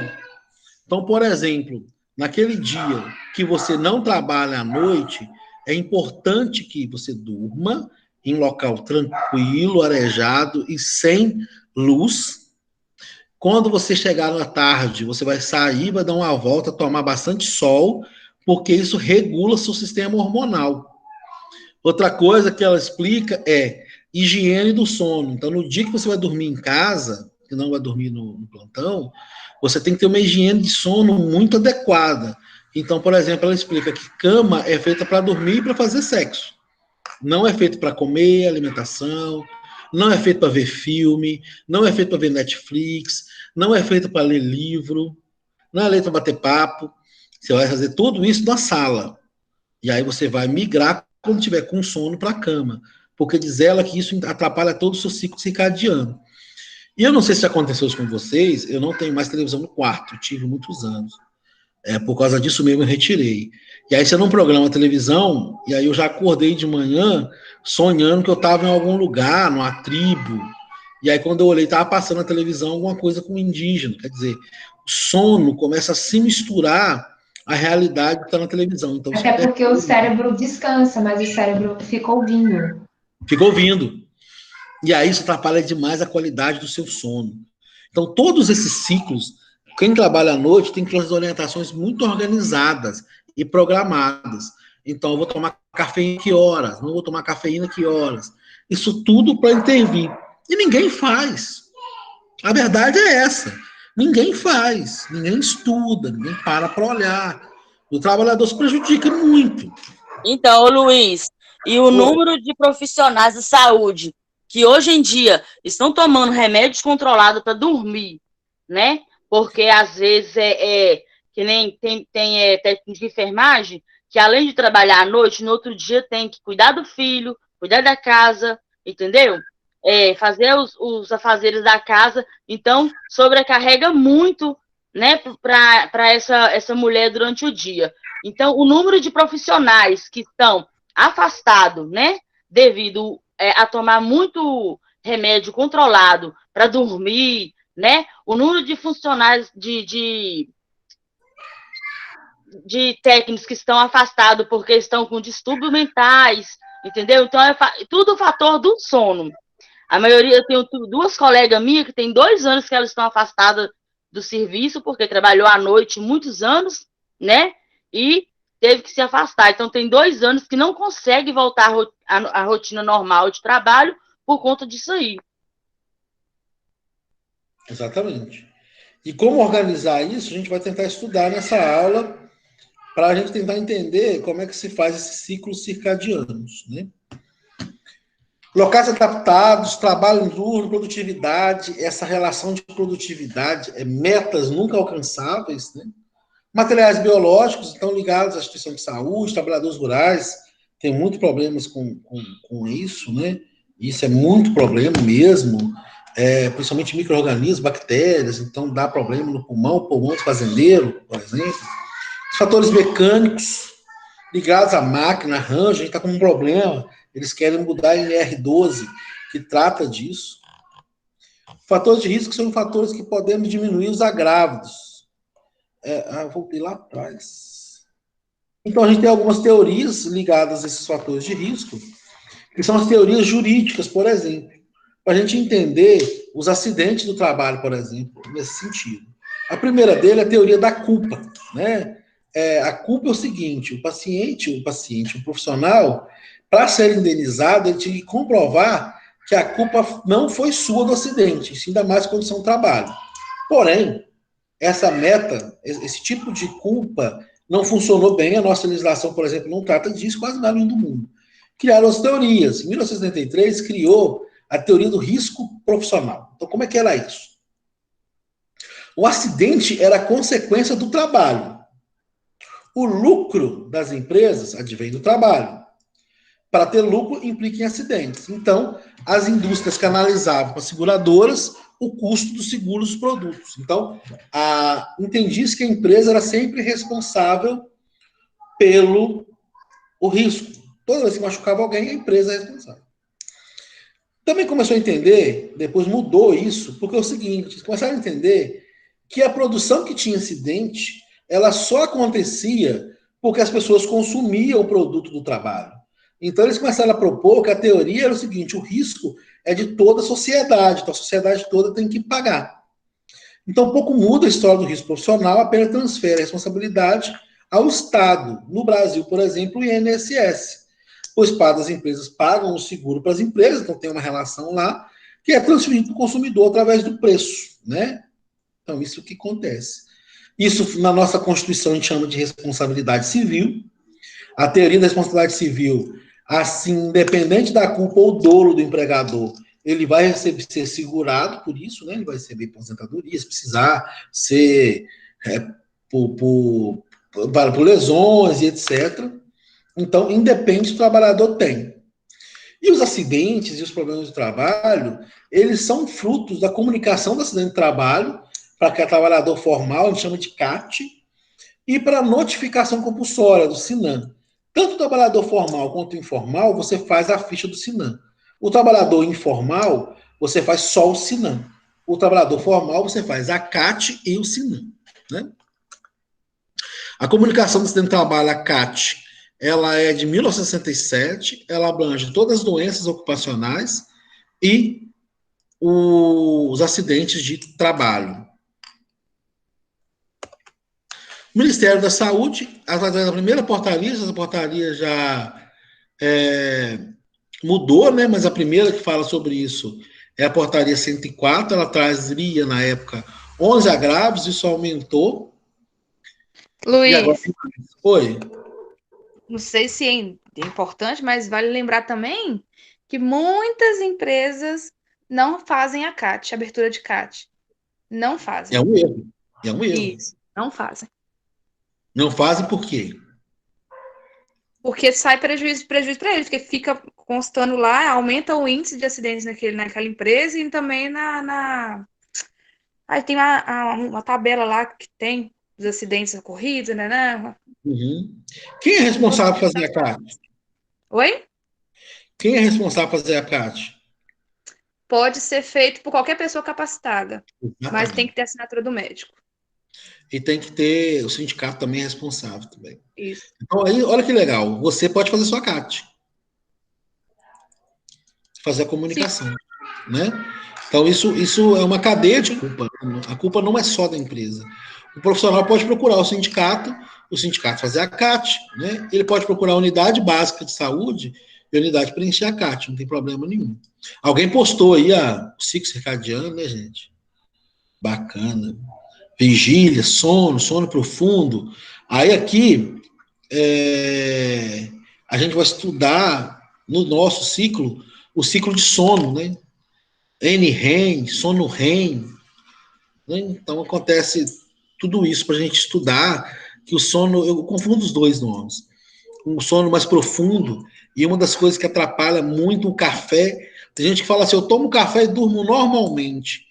Então, por exemplo, naquele dia que você não trabalha à noite, é importante que você durma em local tranquilo, arejado e sem luz, Quando você chegar na tarde, você vai sair, vai dar uma volta, tomar bastante sol, porque isso regula seu sistema hormonal. Outra coisa que ela explica é higiene do sono. Então, no dia que você vai dormir em casa, que não vai dormir no plantão, você tem que ter uma higiene de sono muito adequada. Então, por exemplo, ela explica que cama é feita para dormir e para fazer sexo. Não é feito para comer, alimentação, não é feito para ver filme, não é feito para ver Netflix, não é feito para ler livro, não é feito para bater papo. Você vai fazer tudo isso na sala. E aí você vai migrar quando tiver com sono para a cama. Porque diz ela que isso atrapalha todo o seu ciclo circadiano. E eu não sei se aconteceu isso com vocês, eu não tenho mais televisão no quarto, tive muitos anos. Por causa disso mesmo eu retirei. E aí você não programa a televisão, e aí eu já acordei de manhã sonhando que eu estava em algum lugar, numa tribo. E aí quando eu olhei, estava passando na televisão alguma coisa com indígena. Quer dizer, o sono começa a se misturar à realidade que está na televisão. Então, até porque o cérebro descansa, mas o cérebro fica ouvindo. Fica ouvindo. E aí isso atrapalha demais a qualidade do seu sono. Então, todos esses ciclos, quem trabalha à noite tem que ter as orientações muito organizadas e programadas. Então, eu vou tomar cafeína que horas? Não vou tomar cafeína que horas? Isso tudo para intervir. E ninguém faz. A verdade é essa. Ninguém faz, ninguém estuda, ninguém para olhar. O trabalhador se prejudica muito. Então, Luiz, e o número de profissionais de saúde que hoje em dia estão tomando remédios controlados para dormir, né? Porque às vezes que nem tem técnico de enfermagem que além de trabalhar à noite, no outro dia tem que cuidar do filho, cuidar da casa, entendeu? Fazer os afazeres da casa, então sobrecarrega muito, né, para essa mulher durante o dia. Então, o número de profissionais que estão afastados, né, devido a tomar muito remédio controlado para dormir, né, o número de funcionários de técnicos que estão afastados porque estão com distúrbios mentais, entendeu? Então, tudo fator do sono. A maioria, eu tenho duas colegas minhas que tem 2 anos que elas estão afastadas do serviço, porque trabalhou à noite muitos anos, né? E teve que se afastar. Então, tem 2 anos que não consegue voltar à rotina normal de trabalho por conta disso aí. Exatamente. E como organizar isso, a gente vai tentar estudar nessa aula para a gente tentar entender como é que se faz esses ciclos circadianos, né? Locais adaptados, trabalho duro, produtividade, essa relação de produtividade, metas nunca alcançáveis, né? Materiais biológicos estão ligados à instituição de saúde, trabalhadores rurais têm muitos problemas com isso, né? Isso é muito problema mesmo, principalmente micro-organismos, bactérias, então dá problema no pulmão do fazendeiro, por exemplo. Os fatores mecânicos ligados à máquina, arranjo, a gente está com um problema. Eles querem mudar a NR12, que trata disso. Fatores de risco são fatores que podemos diminuir os agravos. Voltei lá atrás. Então, a gente tem algumas teorias ligadas a esses fatores de risco, que são as teorias jurídicas, por exemplo, para a gente entender os acidentes do trabalho, por exemplo, nesse sentido. A primeira dele é a teoria da culpa, né? A culpa é o seguinte, o paciente, o profissional, para ser indenizado, ele tinha que comprovar que a culpa não foi sua do acidente, ainda mais condição de trabalho. Porém, essa meta, esse tipo de culpa não funcionou bem, a nossa legislação, por exemplo, não trata disso, quase nada do mundo. Criaram as teorias. Em 1973, criou a teoria do risco profissional. Então, como é que era isso? O acidente era consequência do trabalho. O lucro das empresas advém do trabalho. Para ter lucro, implica em acidentes. Então, as indústrias canalizavam para as seguradoras o custo do seguro dos produtos. Então, entendi-se que a empresa era sempre responsável pelo risco. Toda vez que machucava alguém, a empresa é responsável. Também começou a entender, depois mudou isso, porque é o seguinte, eles começaram a entender que a produção que tinha acidente, ela só acontecia porque as pessoas consumiam o produto do trabalho. Então, eles começaram a propor que a teoria era o seguinte, o risco é de toda a sociedade, então a sociedade toda tem que pagar. Então, pouco muda a história do risco profissional, apenas transfere a responsabilidade ao Estado. No Brasil, por exemplo, o INSS. Pois as empresas pagam o seguro para as empresas, então tem uma relação lá, que é transferido para o consumidor através do preço, né? Então, isso que acontece. Isso, na nossa Constituição, a gente chama de responsabilidade civil. A teoria da responsabilidade civil, assim, independente da culpa ou dolo do empregador, ele vai ser segurado por isso, né? Ele vai receber aposentadoria, se precisar ser por lesões e etc. Então, independe do trabalhador tem. E os acidentes e os problemas de trabalho, eles são frutos da comunicação do acidente de trabalho, para que é trabalhador formal, a gente chama de CAT, e para a notificação compulsória, do SINAM. Tanto o trabalhador formal quanto o informal, você faz a ficha do SINAM. O trabalhador informal, você faz só o SINAM. O trabalhador formal, você faz a CAT e o SINAM, né? A comunicação do acidente de trabalho, a CAT, ela é de 1967, ela abrange todas as doenças ocupacionais e os acidentes de trabalho. O Ministério da Saúde, através da primeira portaria, essa portaria já mudou, né? Mas a primeira que fala sobre isso é a portaria 104, ela trazia, na época, 11 agravos, isso aumentou. Luiz, agora... Oi. Não sei se é importante, mas vale lembrar também que muitas empresas não fazem a CAT, a abertura de CAT. Não fazem. É um erro. É um erro. Isso, não fazem. Não fazem por quê? Porque sai prejuízo para eles, porque fica constando lá, aumenta o índice de acidentes naquela empresa e também Aí tem uma tabela lá que tem os acidentes ocorridos, né? Uhum. Quem é responsável por fazer a CAT? Oi? Quem é responsável por fazer a CAT? Pode ser feito por qualquer pessoa capacitada, Exatamente. mas tem que ter assinatura do médico. E tem que ter o sindicato também responsável também. Isso. Então aí, olha que legal, você pode fazer sua CAT. Fazer a comunicação, né? Então isso é uma cadeia de culpa. A culpa não é só da empresa. O profissional pode procurar o sindicato fazer a CAT, né? Ele pode procurar a unidade básica de saúde e a unidade preencher a CAT, não tem problema nenhum. Alguém postou aí o ciclo circadiano, né, gente? Bacana. Vigília, sono profundo. Aí aqui a gente vai estudar no nosso ciclo o ciclo de sono, né? NREM, sono REM. Né? Então acontece tudo isso para a gente estudar que o sono, eu confundo os dois nomes. Um sono mais profundo, e uma das coisas que atrapalha muito o café, tem gente que fala assim, eu tomo café e durmo normalmente.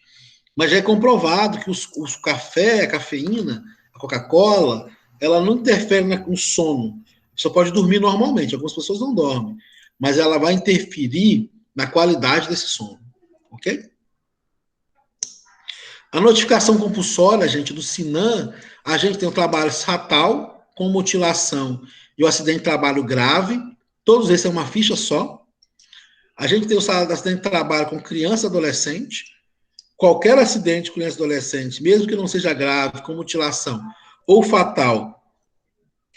Mas já é comprovado que o café, a cafeína, a Coca-Cola, ela não interfere no sono. Você pode dormir normalmente, algumas pessoas não dormem, mas ela vai interferir na qualidade desse sono, ok? A notificação compulsória, gente, do SINAM, a gente tem o trabalho fatal, com mutilação e o acidente de trabalho grave, todos esses é uma ficha só. A gente tem o acidente de trabalho com criança e adolescente, qualquer acidente com criança e adolescente, mesmo que não seja grave, com mutilação ou fatal,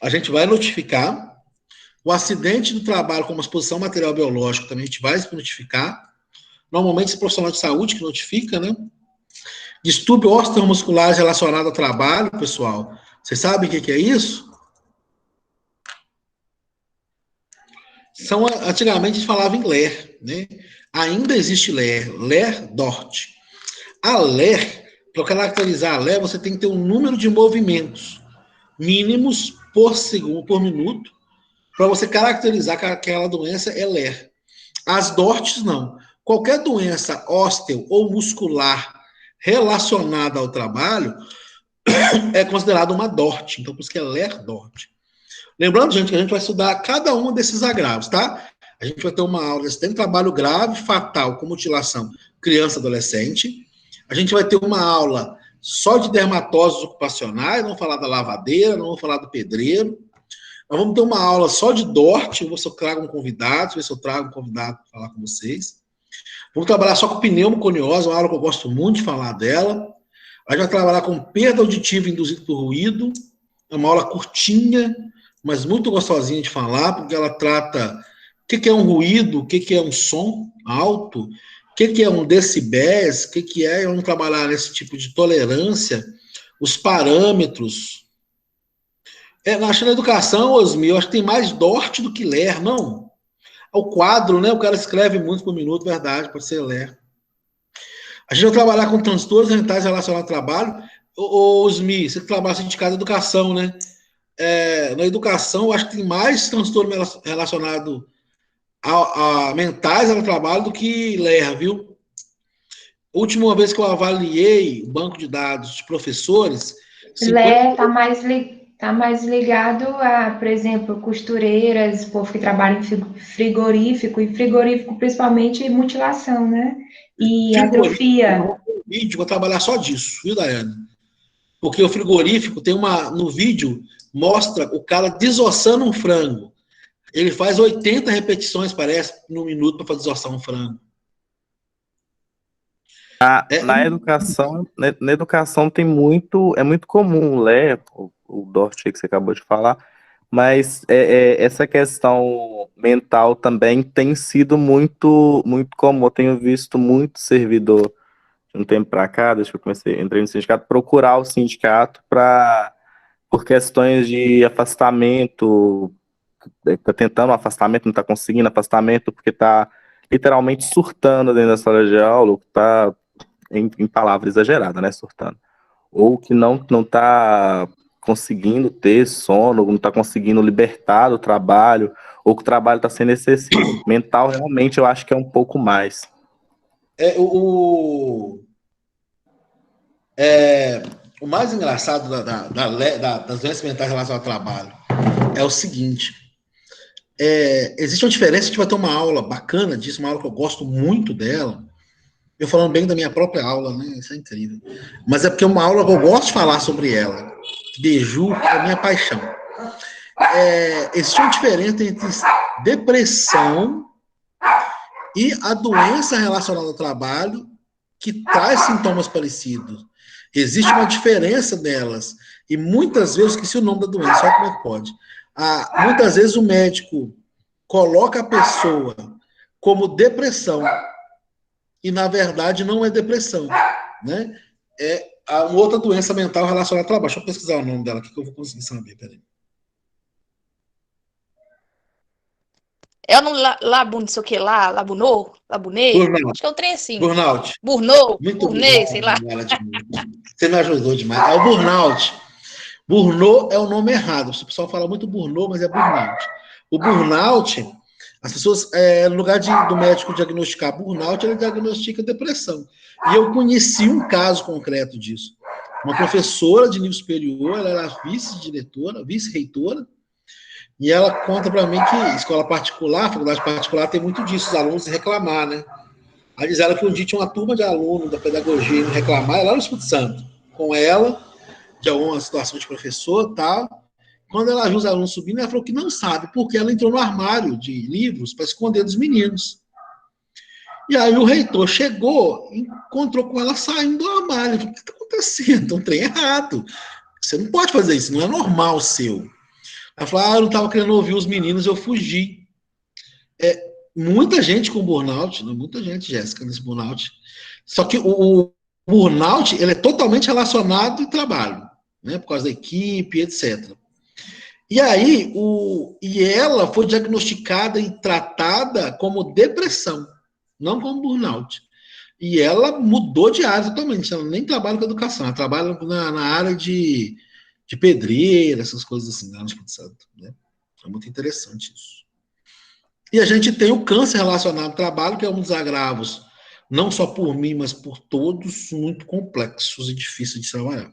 a gente vai notificar. O acidente do trabalho com uma exposição material biológico também a gente vai notificar. Normalmente, esse profissional de saúde que notifica, né? Distúrbio osteomuscular relacionado ao trabalho, pessoal. Vocês sabem o que é isso? Antigamente a gente falava em LER, né? Ainda existe LER, LER-DORT. A LER, para caracterizar a LER, você tem que ter um número de movimentos mínimos por segundo, por minuto, para você caracterizar que aquela doença é LER. As DORTs, não. Qualquer doença ósteo ou muscular relacionada ao trabalho é considerada uma DORT. Então, por isso que é LER-DORT. Lembrando, gente, que a gente vai estudar cada um desses agravos, tá? A gente vai ter uma aula de trabalho grave, fatal, com mutilação, criança, adolescente. A gente vai ter uma aula só de dermatoses ocupacionais, não vamos falar da lavadeira, não vamos falar do pedreiro. Nós vamos ter uma aula só de DORT, eu vou ver se eu trago um convidado para falar com vocês. Vamos trabalhar só com pneumoconiose, uma aula que eu gosto muito de falar dela. A gente vai trabalhar com perda auditiva induzida por ruído. É uma aula curtinha, mas muito gostosinha de falar, porque ela trata o que é um ruído, o que é um som alto, o que é um decibéis, o que é, vamos trabalhar nesse tipo de tolerância, os parâmetros. Acho que na educação, Osmi, eu acho que tem mais Dort do que ler, não? O quadro, né? O cara escreve muito por minuto, verdade, pode ser ler. A gente vai trabalhar com transtornos mentais relacionados ao trabalho. Osmi, você que trabalha sindicado de educação, né? Na educação, eu acho que tem mais transtorno relacionado a mentais ao trabalho do que ler, viu? Última vez que eu avaliei o banco de dados de professores... Ler está mais ligado a, por exemplo, costureiras, povo que trabalha em frigorífico, e frigorífico principalmente mutilação, né? E atrofia. Vídeo, vou trabalhar só disso, viu, Daiane? Porque o frigorífico tem no vídeo, mostra o cara desossando um frango. Ele faz 80 repetições, parece, no minuto para desossar um frango. Na educação tem muito, é muito comum ler, o Dort que você acabou de falar, mas essa questão mental também tem sido muito, muito comum. Eu tenho visto muito servidor de um tempo para cá, desde que eu entrei no sindicato, procurar o sindicato por questões de afastamento, está tentando um afastamento, não está conseguindo afastamento, porque está literalmente surtando dentro da sala de aula, está, em palavra exagerada, né, surtando. Ou que não está conseguindo ter sono, não está conseguindo libertar do trabalho, ou que o trabalho está sendo excessivo. Mental, realmente, eu acho que é um pouco mais. O mais engraçado das doenças mentais relacionadas ao trabalho é o seguinte: existe uma diferença, a gente vai ter uma aula bacana disso, uma aula que eu gosto muito dela, eu falando bem da minha própria aula, né? Isso é incrível. Mas é porque é uma aula que eu gosto de falar sobre ela. Beiju é a minha paixão. Existe uma diferença entre depressão e a doença relacionada ao trabalho que traz sintomas parecidos. Existe uma diferença delas. E muitas vezes, esqueci o nome da doença, olha como é que pode. Muitas vezes o médico coloca a pessoa como depressão, e na verdade não é depressão, né? É uma outra doença mental relacionada ao trabalho. Deixa eu pesquisar o nome dela aqui que eu vou conseguir saber, peraí. É no Labu, não sei o que lá, Labunô? Labunê? Burnout. Acho que é um trem assim. Burnout. Burnou? Muito Burnei, sei lá. Você me ajudou demais. É o burnout. Burnout é o nome errado. O pessoal fala muito burnout, mas é burnout. O burnout, as pessoas, no lugar do médico diagnosticar burnout, ele diagnostica depressão. E eu conheci um caso concreto disso. Uma professora de nível superior, ela era vice-diretora, vice-reitora, e ela conta para mim que escola particular, faculdade particular, tem muito disso, os alunos reclamar, né? Aí diz ela que um dia tinha uma turma de alunos da pedagogia indo reclamar, lá no Espírito Santo, com ela, de alguma situação de professor e tal. Quando ela viu os alunos subindo, ela falou que não sabe, porque ela entrou no armário de livros para esconder dos meninos. E aí o reitor chegou e encontrou com ela saindo do armário. Falei, o que está acontecendo? Tem um trem errado. Você não pode fazer isso, não é normal seu. Ela falou, eu não estava querendo ouvir os meninos, eu fugi. Muita gente com burnout, né? Muita gente, Jéssica, nesse burnout. Só que o burnout, ele é totalmente relacionado ao trabalho, né? Por causa da equipe, etc. E aí, ela foi diagnosticada e tratada como depressão, não como burnout. E ela mudou de área totalmente, ela nem trabalha com educação, ela trabalha na área de pedreira, essas coisas assim, lá no Espírito Santo, né? É muito interessante isso. E a gente tem o câncer relacionado ao trabalho, que é um dos agravos, não só por mim, mas por todos, muito complexos e difíceis de trabalhar.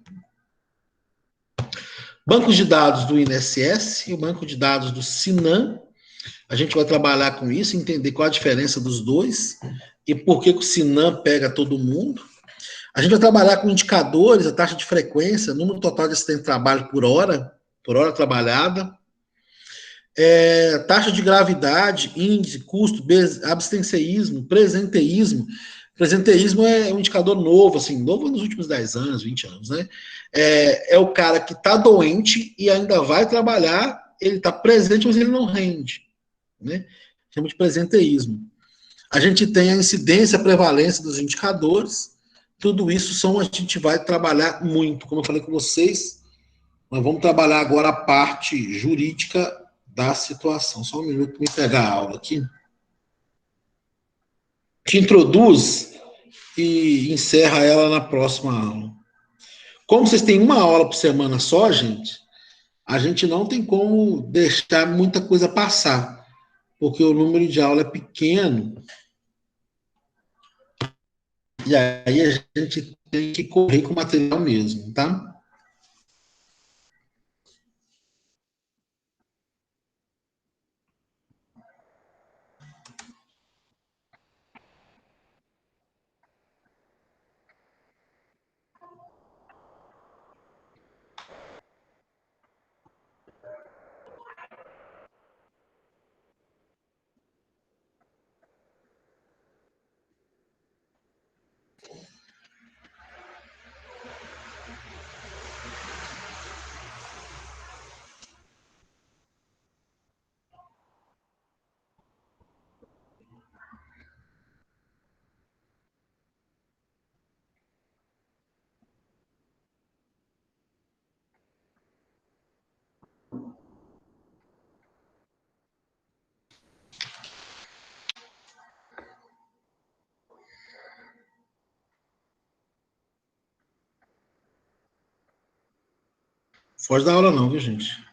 Bancos de dados do INSS e o banco de dados do SINAM, a gente vai trabalhar com isso, entender qual a diferença dos dois e por que o SINAM pega todo mundo. A gente vai trabalhar com indicadores, a taxa de frequência, número total de acidente de trabalho por hora trabalhada, taxa de gravidade, índice, custo, abstencionismo, presenteísmo. Presenteísmo é um indicador novo, assim, novo nos últimos 10 anos, 20 anos, né? É o cara que está doente e ainda vai trabalhar, ele está presente, mas ele não rende, né? Chama de presenteísmo. A gente tem a incidência, a prevalência dos indicadores, tudo isso a gente vai trabalhar muito. Como eu falei com vocês, nós vamos trabalhar agora a parte jurídica da situação. Só um minuto para me pegar a aula aqui. Que introduz e encerra ela na próxima aula. Como vocês têm uma aula por semana só, gente, a gente não tem como deixar muita coisa passar, porque o número de aula é pequeno, e aí a gente tem que correr com o material mesmo, tá? Foge da aula não, viu, gente?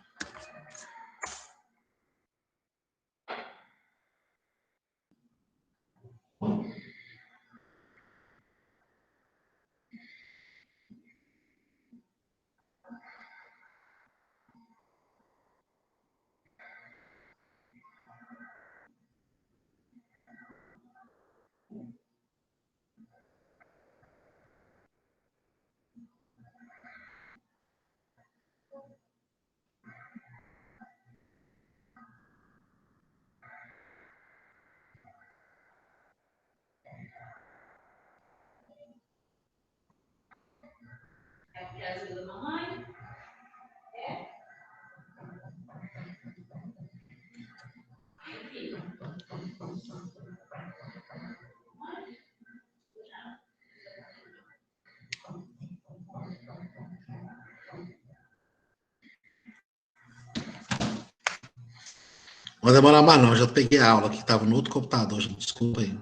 Não vai demorar mais não, já peguei a aula que estava no outro computador, gente, desculpa aí.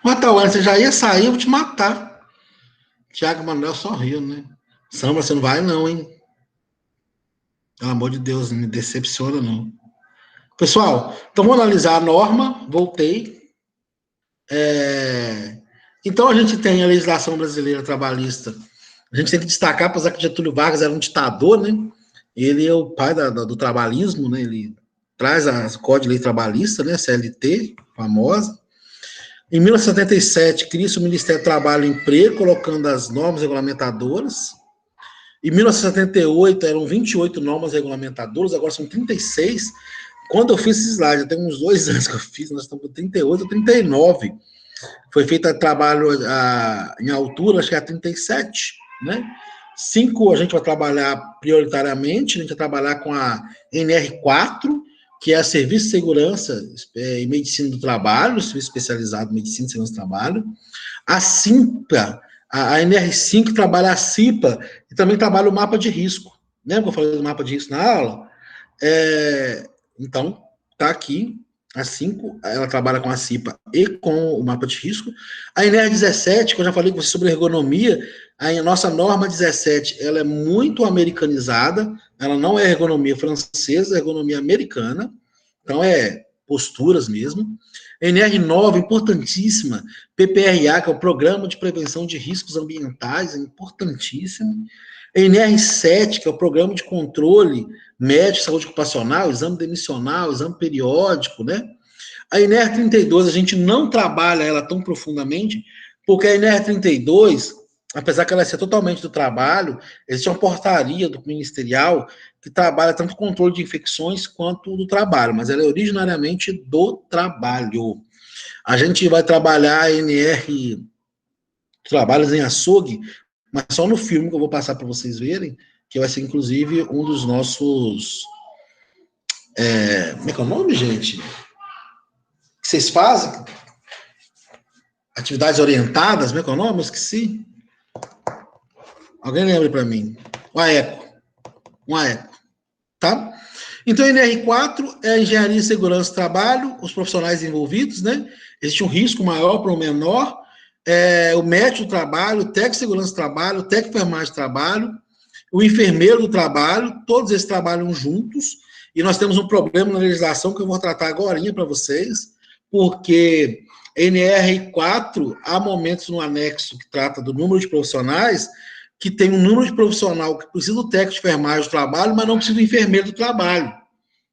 Mas Tauane, você já ia sair, eu vou te matar. Tiago Manuel só riu, né? Samba, você não vai não, hein? Pelo amor de Deus, não me decepciona não. Pessoal, então vamos analisar a norma, voltei. Então a gente tem a legislação brasileira trabalhista. A gente tem que destacar, apesar que Getúlio Vargas era um ditador, né? Ele é o pai do trabalhismo, né? Ele traz a Código de Lei Trabalhista, né? CLT, famosa. Em 1977, cria-se o Ministério do Trabalho e Emprego, colocando as normas regulamentadoras. Em 1978, eram 28 normas regulamentadoras, agora são 36. Quando eu fiz esse slide, tem uns 2 anos que eu fiz, nós estamos com 38 ou 39. Foi feito trabalho em altura, acho que é a 37, né? 5 a gente vai trabalhar prioritariamente, a gente vai trabalhar com a NR4, que é a Serviço de Segurança e Medicina do Trabalho, Serviço Especializado em Medicina e Segurança do Trabalho. A CIMPA, a NR5 trabalha a CIPA e também trabalha o mapa de risco, Lembra que eu falei do mapa de risco na aula? Então, tá aqui. A 5, ela trabalha com a CIPA e com o mapa de risco. A NR 17, que eu já falei com você sobre ergonomia, a nossa norma 17, ela é muito americanizada, ela não é ergonomia francesa, é ergonomia americana, então é posturas mesmo. NR9, importantíssima, PPRA, que é o Programa de Prevenção de Riscos Ambientais, é importantíssimo. NR7, que é o Programa de Controle Médico de Saúde Ocupacional, exame demissional, exame periódico, né? A NR32, a gente não trabalha ela tão profundamente, porque a NR32, apesar que ela ser totalmente do trabalho, existe uma portaria do ministerial que trabalha tanto o controle de infecções quanto do trabalho, mas ela é originariamente do trabalho. A gente vai trabalhar a NR Trabalhos em Açougue, mas só no filme que eu vou passar para vocês verem, que vai ser inclusive um dos nossos. Como é que é o nome, gente? Que vocês fazem? Atividades orientadas, como é que é o nome? Eu esqueci. Alguém lembra para mim? Um AECO. Tá? Então, a NR4 é a Engenharia e Segurança do Trabalho, os profissionais envolvidos, né? Existe um risco maior para o menor. O médico do trabalho, o técnico de segurança do trabalho, o técnico de enfermagem do trabalho, o enfermeiro do trabalho, todos eles trabalham juntos, e nós temos um problema na legislação que eu vou tratar agora para vocês, porque NR4, há momentos no anexo que trata do número de profissionais, que tem um número de profissional que precisa do técnico de enfermagem do trabalho, mas não precisa do enfermeiro do trabalho.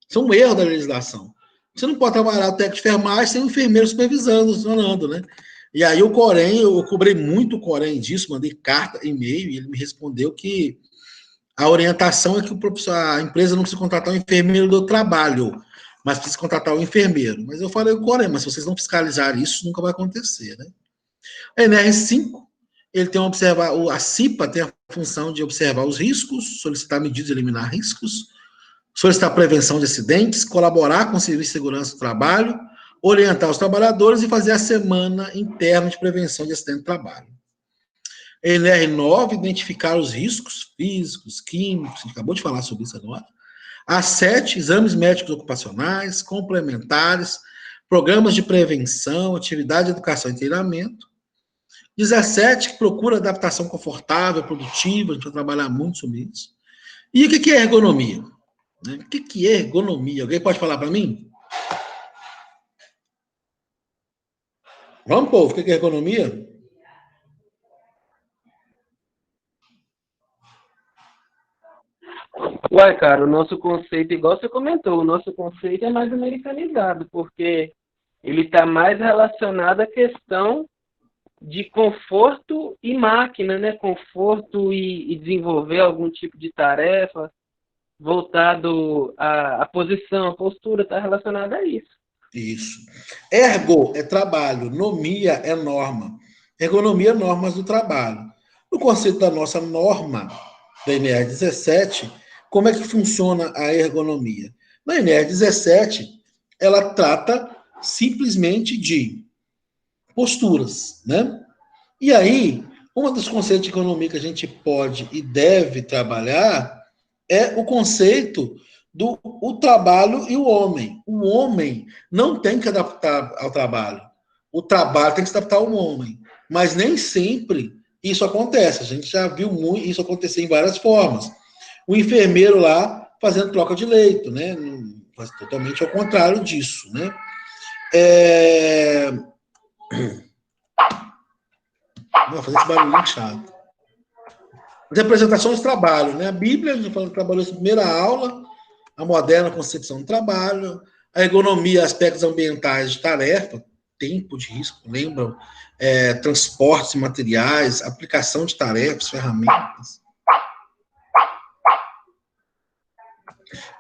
Isso é um erro da legislação. Você não pode trabalhar o técnico de enfermagem sem o enfermeiro supervisando, funcionando, né? E aí o Corém, eu cobrei muito o Corém disso, mandei carta, e-mail, e ele me respondeu que a orientação é que a empresa não precisa contratar um enfermeiro do trabalho, mas precisa contratar um enfermeiro. Mas eu falei com o Corém, mas se vocês não fiscalizarem isso, nunca vai acontecer, né? A NR5, ele tem a CIPA tem a função de observar os riscos, solicitar medidas de eliminar riscos, solicitar prevenção de acidentes, colaborar com o Serviço de Segurança do Trabalho, orientar os trabalhadores e fazer a semana interna de prevenção de acidente de trabalho. NR9, identificar os riscos físicos, químicos, a gente acabou de falar sobre isso agora. A7, exames médicos ocupacionais, complementares, programas de prevenção, atividade de educação e treinamento. 17, que procura adaptação confortável, produtiva, a gente vai trabalhar muito sobre isso. E o que é ergonomia? O que é ergonomia? Alguém pode falar para mim? Vamos, povo, o que é ergonomia? Uai, cara, o nosso conceito, igual você comentou, o nosso conceito é mais americanizado, porque ele está mais relacionado à questão de conforto e máquina, né? Conforto e desenvolver algum tipo de tarefa voltado à posição, a postura, está relacionada a isso. Isso. Ergo é trabalho, nomia é norma. Ergonomia é normas do trabalho. No conceito da nossa norma, da NR 17, como é que funciona a ergonomia? Na NR 17, ela trata simplesmente de posturas, né? E aí, um dos conceitos de economia que a gente pode e deve trabalhar é o conceito do o trabalho e o homem. O homem não tem que adaptar ao trabalho. O trabalho tem que se adaptar ao homem. Mas nem sempre isso acontece. A gente já viu muito isso acontecer em várias formas. O enfermeiro lá fazendo troca de leito, né? Faz totalmente ao contrário disso, né? Vou fazer esse barulhinho chato. As representações do trabalho, né? A Bíblia, a gente trabalhou isso na primeira aula, a moderna concepção do trabalho, a ergonomia, aspectos ambientais de tarefa, tempo de risco, lembram? Transportes e materiais, aplicação de tarefas, ferramentas.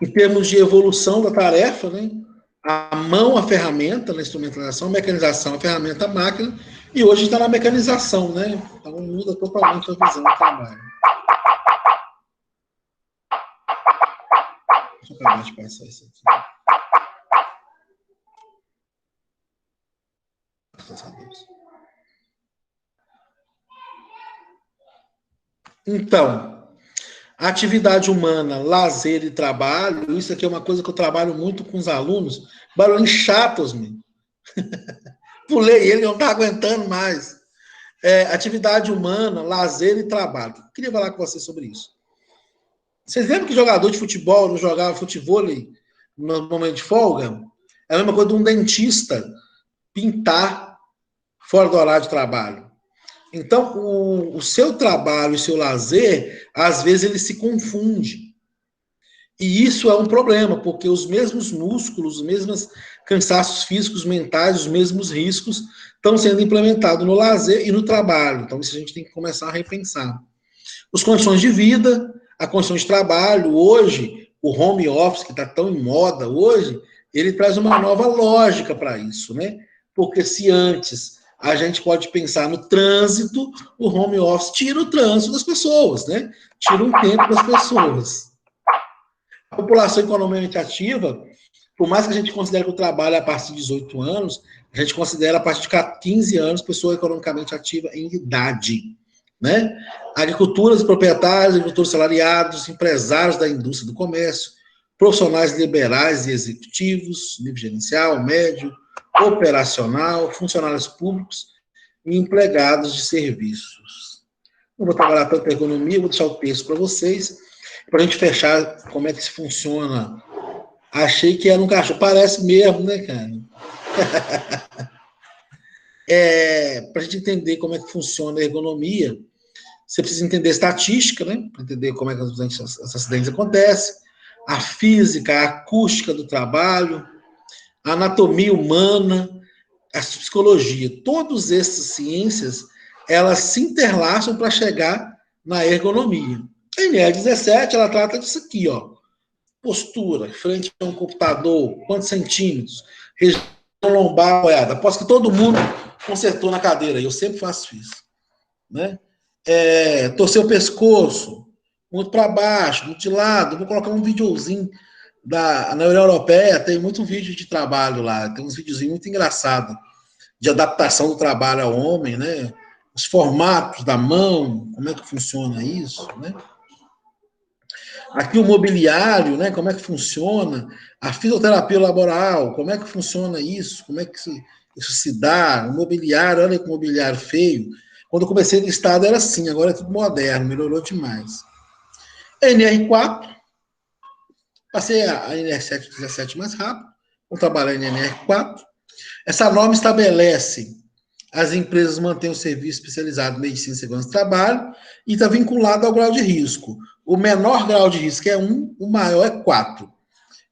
Em termos de evolução da tarefa, né? A mão, a ferramenta, na instrumentalização, a mecanização, a ferramenta, a máquina, e hoje está na mecanização, né? Então muda totalmente a visão do trabalho. Deixa eu acabar de passar isso aqui. Então, Atividade humana, lazer e trabalho, isso aqui é uma coisa que eu trabalho muito com os alunos, barulhinhos chatos, meu. Pulei ele, não tá aguentando mais. Atividade humana, lazer e trabalho. Eu queria falar com vocês sobre isso. Vocês lembram que jogador de futebol não jogava futebol no momento de folga? É a mesma coisa de um dentista pintar fora do horário de trabalho. Então, o seu trabalho e o seu lazer, às vezes, ele se confunde. E isso é um problema, porque os mesmos músculos, os mesmos cansaços físicos, mentais, os mesmos riscos estão sendo implementados no lazer e no trabalho. Então, isso a gente tem que começar a repensar. As condições de vida, a condição de trabalho, hoje, o home office, que está tão em moda hoje, ele traz uma nova lógica para isso, né? Porque se antes a gente pode pensar no trânsito, o home office tira o trânsito das pessoas, né? Tira um tempo das pessoas. A população economicamente ativa, por mais que a gente considere que o trabalho é a partir de 18 anos, a gente considera a partir de 15 anos pessoa economicamente ativa em idade, né? Agricultores, proprietários, agricultores salariados, empresários da indústria do comércio, profissionais liberais e executivos, nível gerencial, médio, operacional, funcionários públicos e empregados de serviços. Não vou trabalhar tanto a ergonomia, vou deixar o texto para vocês, para a gente fechar como é que isso funciona. Achei que era um cachorro, parece mesmo, né, cara? Para a gente entender como é que funciona a ergonomia, você precisa entender estatística, né? Para entender como é que os acidentes acontecem, a física, a acústica do trabalho, a anatomia humana, a psicologia. Todas essas ciências, elas se interlaçam para chegar na ergonomia. A NR17, ela trata disso aqui, ó. Postura, frente a um computador, quantos centímetros, região lombar apoiada. Aposto que todo mundo consertou na cadeira, eu sempre faço isso, né? Torcer o pescoço, muito para baixo, muito de lado. Vou colocar um videozinho na União Europeia, tem muito vídeo de trabalho lá, tem uns videozinhos muito engraçados de adaptação do trabalho ao homem, né? Os formatos da mão, como é que funciona isso, né? Aqui o mobiliário, né? Como é que funciona? A fisioterapia laboral, como é que funciona isso? Como é que isso se dá? O mobiliário, olha que mobiliário feio. Quando eu comecei no estado era assim, agora é tudo moderno, melhorou demais. NR4, passei a NR717 mais rápido, vou trabalhar em NR4. Essa norma estabelece as empresas mantêm o serviço especializado em medicina e segurança do trabalho e está vinculado ao grau de risco. O menor grau de risco é 1, o maior é 4.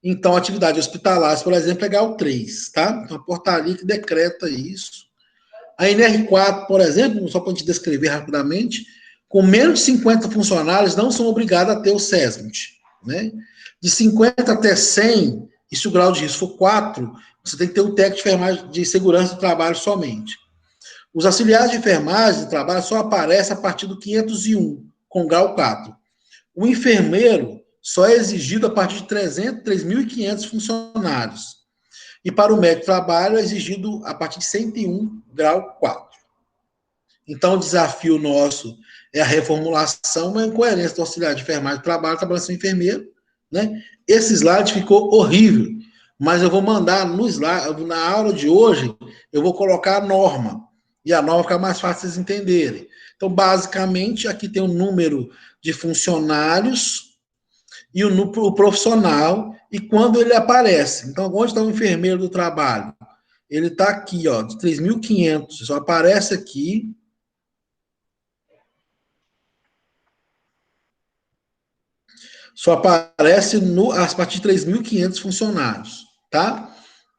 Então, atividade hospitalar, por exemplo, é grau 3, tá? Então, a portaria que decreta isso. A NR4, por exemplo, só para a gente descrever rapidamente, com menos de 50 funcionários, não são obrigados a ter o SESMIT, né? De 50 até 100, e se o grau de risco for 4, você tem que ter um técnico de enfermagem de segurança do trabalho somente. Os auxiliares de enfermagem de trabalho só aparecem a partir do 501, com grau 4. O enfermeiro só é exigido a partir de 3.500 funcionários. E para o médico de trabalho é exigido a partir de 101, grau 4. Então, o desafio nosso é a reformulação, uma incoerência do auxiliar de enfermagem de trabalho, trabalhando sem enfermeiro, né? Esse slide ficou horrível, mas eu vou mandar no slide, na aula de hoje, eu vou colocar a norma, e a norma fica mais fácil vocês entenderem. Então, basicamente, aqui tem o número de funcionários e o profissional, e quando ele aparece. Então, onde está o enfermeiro do trabalho? Ele está aqui, ó, de 3.500, só aparece aqui. Só aparece a partir de 3.500 funcionários, tá?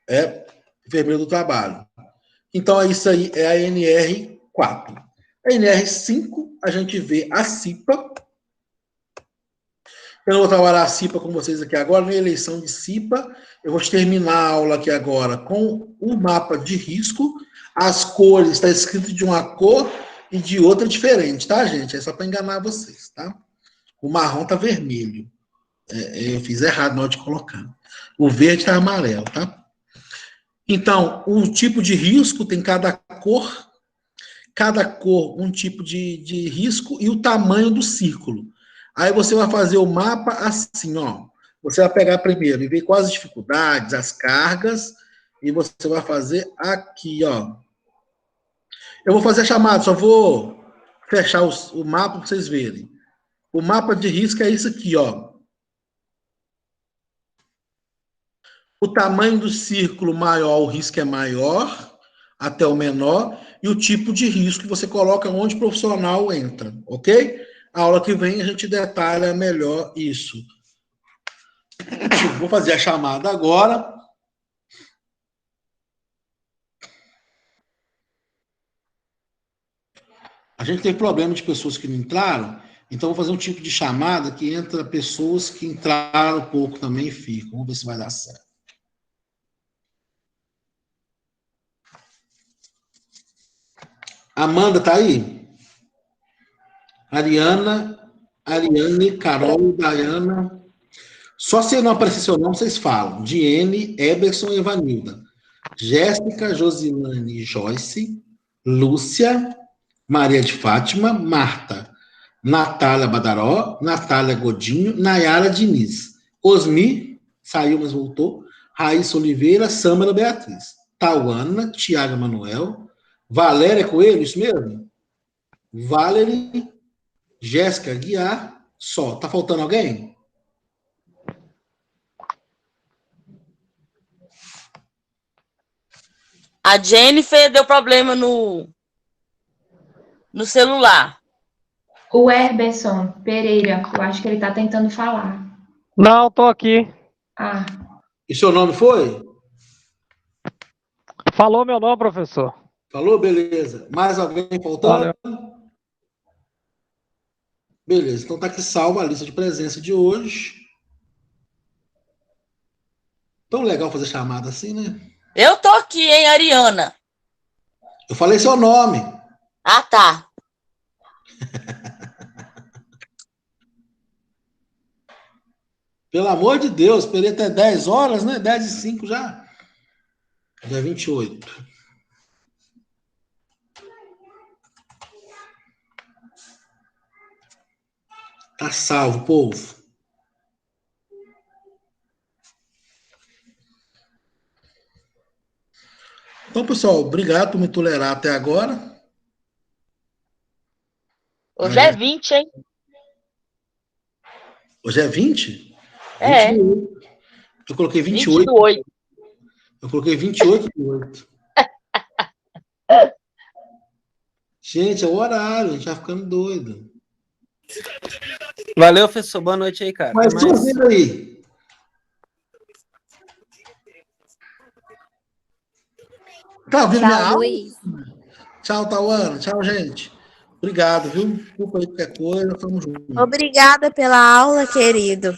É enfermeiro do trabalho. Então, isso aí é a NR4. A NR5, a gente vê a CIPA. Eu não vou trabalhar a CIPA com vocês aqui agora, na eleição de CIPA. Eu vou terminar a aula aqui agora com o mapa de risco. As cores, está escrito de uma cor e de outra diferente, tá, gente? É só para enganar vocês, tá? O marrom está vermelho. Eu fiz errado na hora de colocar. O verde está amarelo, tá? Então, o tipo de risco tem cada cor um tipo de risco e o tamanho do círculo. Aí você vai fazer o mapa assim, ó. Você vai pegar primeiro e ver quais as dificuldades, as cargas, e você vai fazer aqui, ó. Eu vou fazer a chamada, só vou fechar o mapa para vocês verem. O mapa de risco é isso aqui, ó. O tamanho do círculo maior, o risco é maior, até o menor, e o tipo de risco que você coloca onde o profissional entra, ok? A aula que vem a gente detalha melhor isso. Vou fazer a chamada agora. A gente tem problema de pessoas que não entraram, então vou fazer um tipo de chamada que entra pessoas que entraram pouco também e ficam. Vamos ver se vai dar certo. Amanda tá aí? Ariane, Carol, Dayana. Só se não aparecer seu nome, vocês falam. Diene, Eberson e Evanilda. Jéssica, Josilane, Joyce, Lúcia, Maria de Fátima, Marta, Natália Badaró, Natália Godinho, Nayara Diniz. Osmi, saiu, mas voltou. Raíssa Oliveira, Sâmara Beatriz. Tauana, Tiago Manuel, Valéria Coelho, isso mesmo? Valerie, Jéssica Guiar, só. Tá faltando alguém? A Jennifer deu problema no celular. O Herberson Pereira, eu acho que ele está tentando falar. Não, tô aqui. Ah. E seu nome foi? Falou meu nome, professor. Falou? Beleza. Mais alguém faltando? Valeu. Beleza. Então tá aqui salva a lista de presença de hoje. Tão legal fazer chamada assim, né? Eu tô aqui, hein, Ariana? Eu falei seu nome. Ah, tá. Pelo amor de Deus, esperei até 10 horas, né? 10h05 já. Dia 28. Tá salvo, povo. Então, pessoal, obrigado por me tolerar até agora. Hoje é 20, hein? Hoje é 20? É. 28. Eu coloquei 28. 28. Eu coloquei 28 do 8. Gente, é o horário, a gente tá ficando doido. Valeu, professor. Boa noite aí, cara. Mas tô ouvindo aí. Tá ouvindo minha aula? Tchau, Tauana. Tchau, gente. Obrigado, viu? Desculpa aí qualquer coisa. Tamo junto. Obrigada pela aula, querido.